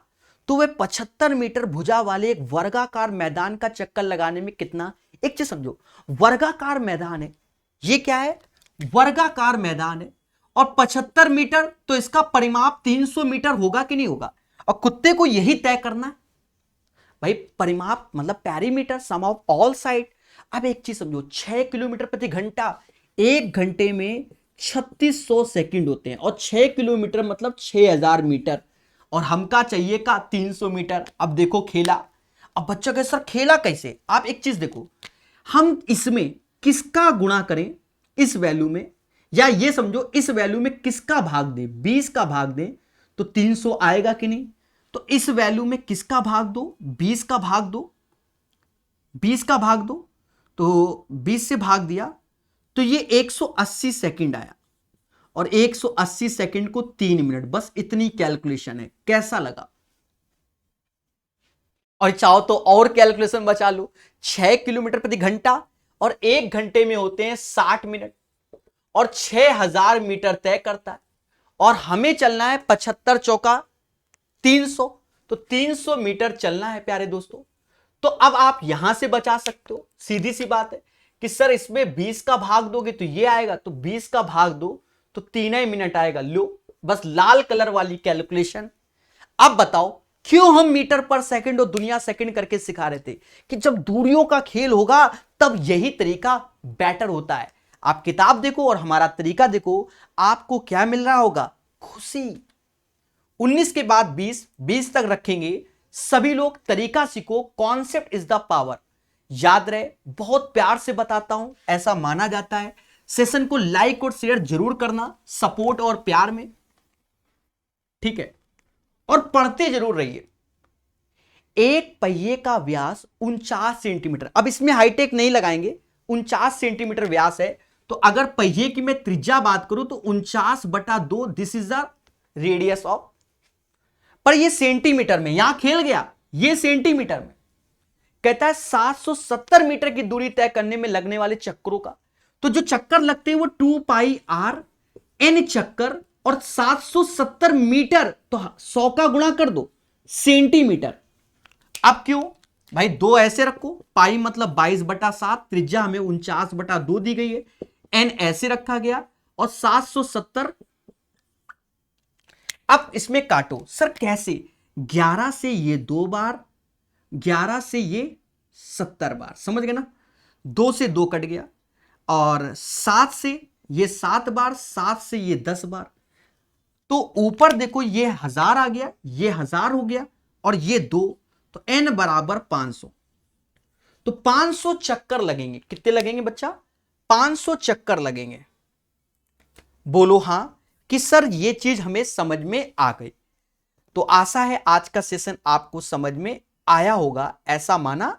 तो वह 75 मीटर भुजा वाले एक वर्गाकार मैदान का चक्कर लगाने में कितना? एक चीज समझो, वर्गाकार मैदान है, ये क्या है? वर्गाकार मैदान है और 75 मीटर, तो इसका परिमाप 300 मीटर होगा कि नहीं होगा? और कुत्ते को यही तय करना है भाई, परिमाप मतलब perimeter, sum of all side. अब एक चीज समझो, 6 किलोमीटर प्रति घंटा, एक घंटे में 3600 सेकंड होते हैं और 6 किलोमीटर मतलब 6000 मीटर और हमका चाहिए का 300 मीटर। अब देखो खेला। अब बच्चा कहे सर खेला कैसे? आप एक चीज देखो, हम इसमें किसका गुणा करें इस वैल्यू में, या ये समझो इस वैल्यू में किसका भाग दें, 20 का भाग दें तो 300 आएगा कि नहीं? तो इस वैल्यू में किसका भाग दो? 20 का भाग दो, 20 का भाग दो, तो 20 से भाग दिया तो ये 180 सेकंड आया और 180 सेकंड को 3 मिनट। बस इतनी कैलकुलेशन है। कैसा लगा? और चाहो तो और कैलकुलेशन बचा लो, 6 किलोमीटर प्रति घंटा और 1 घंटे में होते हैं 60 मिनट और 6000 मीटर तय करता है और हमें चलना है 75 चौका 300, तो 300 मीटर चलना है प्यारे दोस्तों। तो अब आप यहां से बचा सकते हो, सीधी सी बात है कि सर इसमें 20 का भाग दोगे तो ये आएगा, तो 20 का भाग दो तो 3 ही मिनट आएगा। लो बस लाल कलर वाली कैलकुलेशन। अब बताओ क्यों हम मीटर पर सेकंड और दुनिया सेकंड करके सिखा रहे थे कि जब दूरियों का खेल होगा तब यही तरीका बेटर होता है। आप किताब देखो और हमारा तरीका देखो, आपको क्या मिल रहा होगा? खुशी। 19 के बाद 20, 20 तक रखेंगे सभी लोग, तरीका सीखो, कॉन्सेप्ट इज द पावर। याद रहे, बहुत प्यार से बताता हूं, ऐसा माना जाता है। सेशन को लाइक और शेयर जरूर करना, सपोर्ट और प्यार में, ठीक है? और पढ़ते जरूर रहिए। एक पहिए का व्यास 49 सेंटीमीटर, अब इसमें हाईटेक नहीं लगाएंगे, 49 सेंटीमीटर व्यास है। तो अगर पहिए की मैं त्रिज्या बात करूं तो 49/2 this is the radius of, पर ये सेंटीमीटर में, यहां खेल गया, ये सेंटीमीटर में। कहता है 770 मीटर की दूरी तय करने में लगने वाले चक्करों का, तो जो चक्कर लगते हैं वो 2πr/n चक्कर और 770 मीटर, तो 100 का गुणा कर दो सेंटीमीटर। अब क्यों भाई, दो ऐसे रखो, पाई मतलब 22/7, त्रिज्या हमें 49/2 दी गई है, n ऐसे रखा गया और 770। अब इसमें काटो, सर कैसे? 11 से ये 2 बार, 11 से ये 70 बार, समझ गए ना? 2 से 2 कट गया और 7 से ये 7 बार, 7 से ये 10 बार। तो ऊपर देखो ये 1000 आ गया, ये 1000 हो गया और ये 2, तो n बराबर 500। तो 500 चक्कर लगेंगे। कितने लगेंगे बच्चा? 500 चक्कर लगेंगे। बोलो हां कि सर ये चीज हमें समझ में आ गई। तो आशा है आज का सेशन आपको समझ में आया होगा, ऐसा माना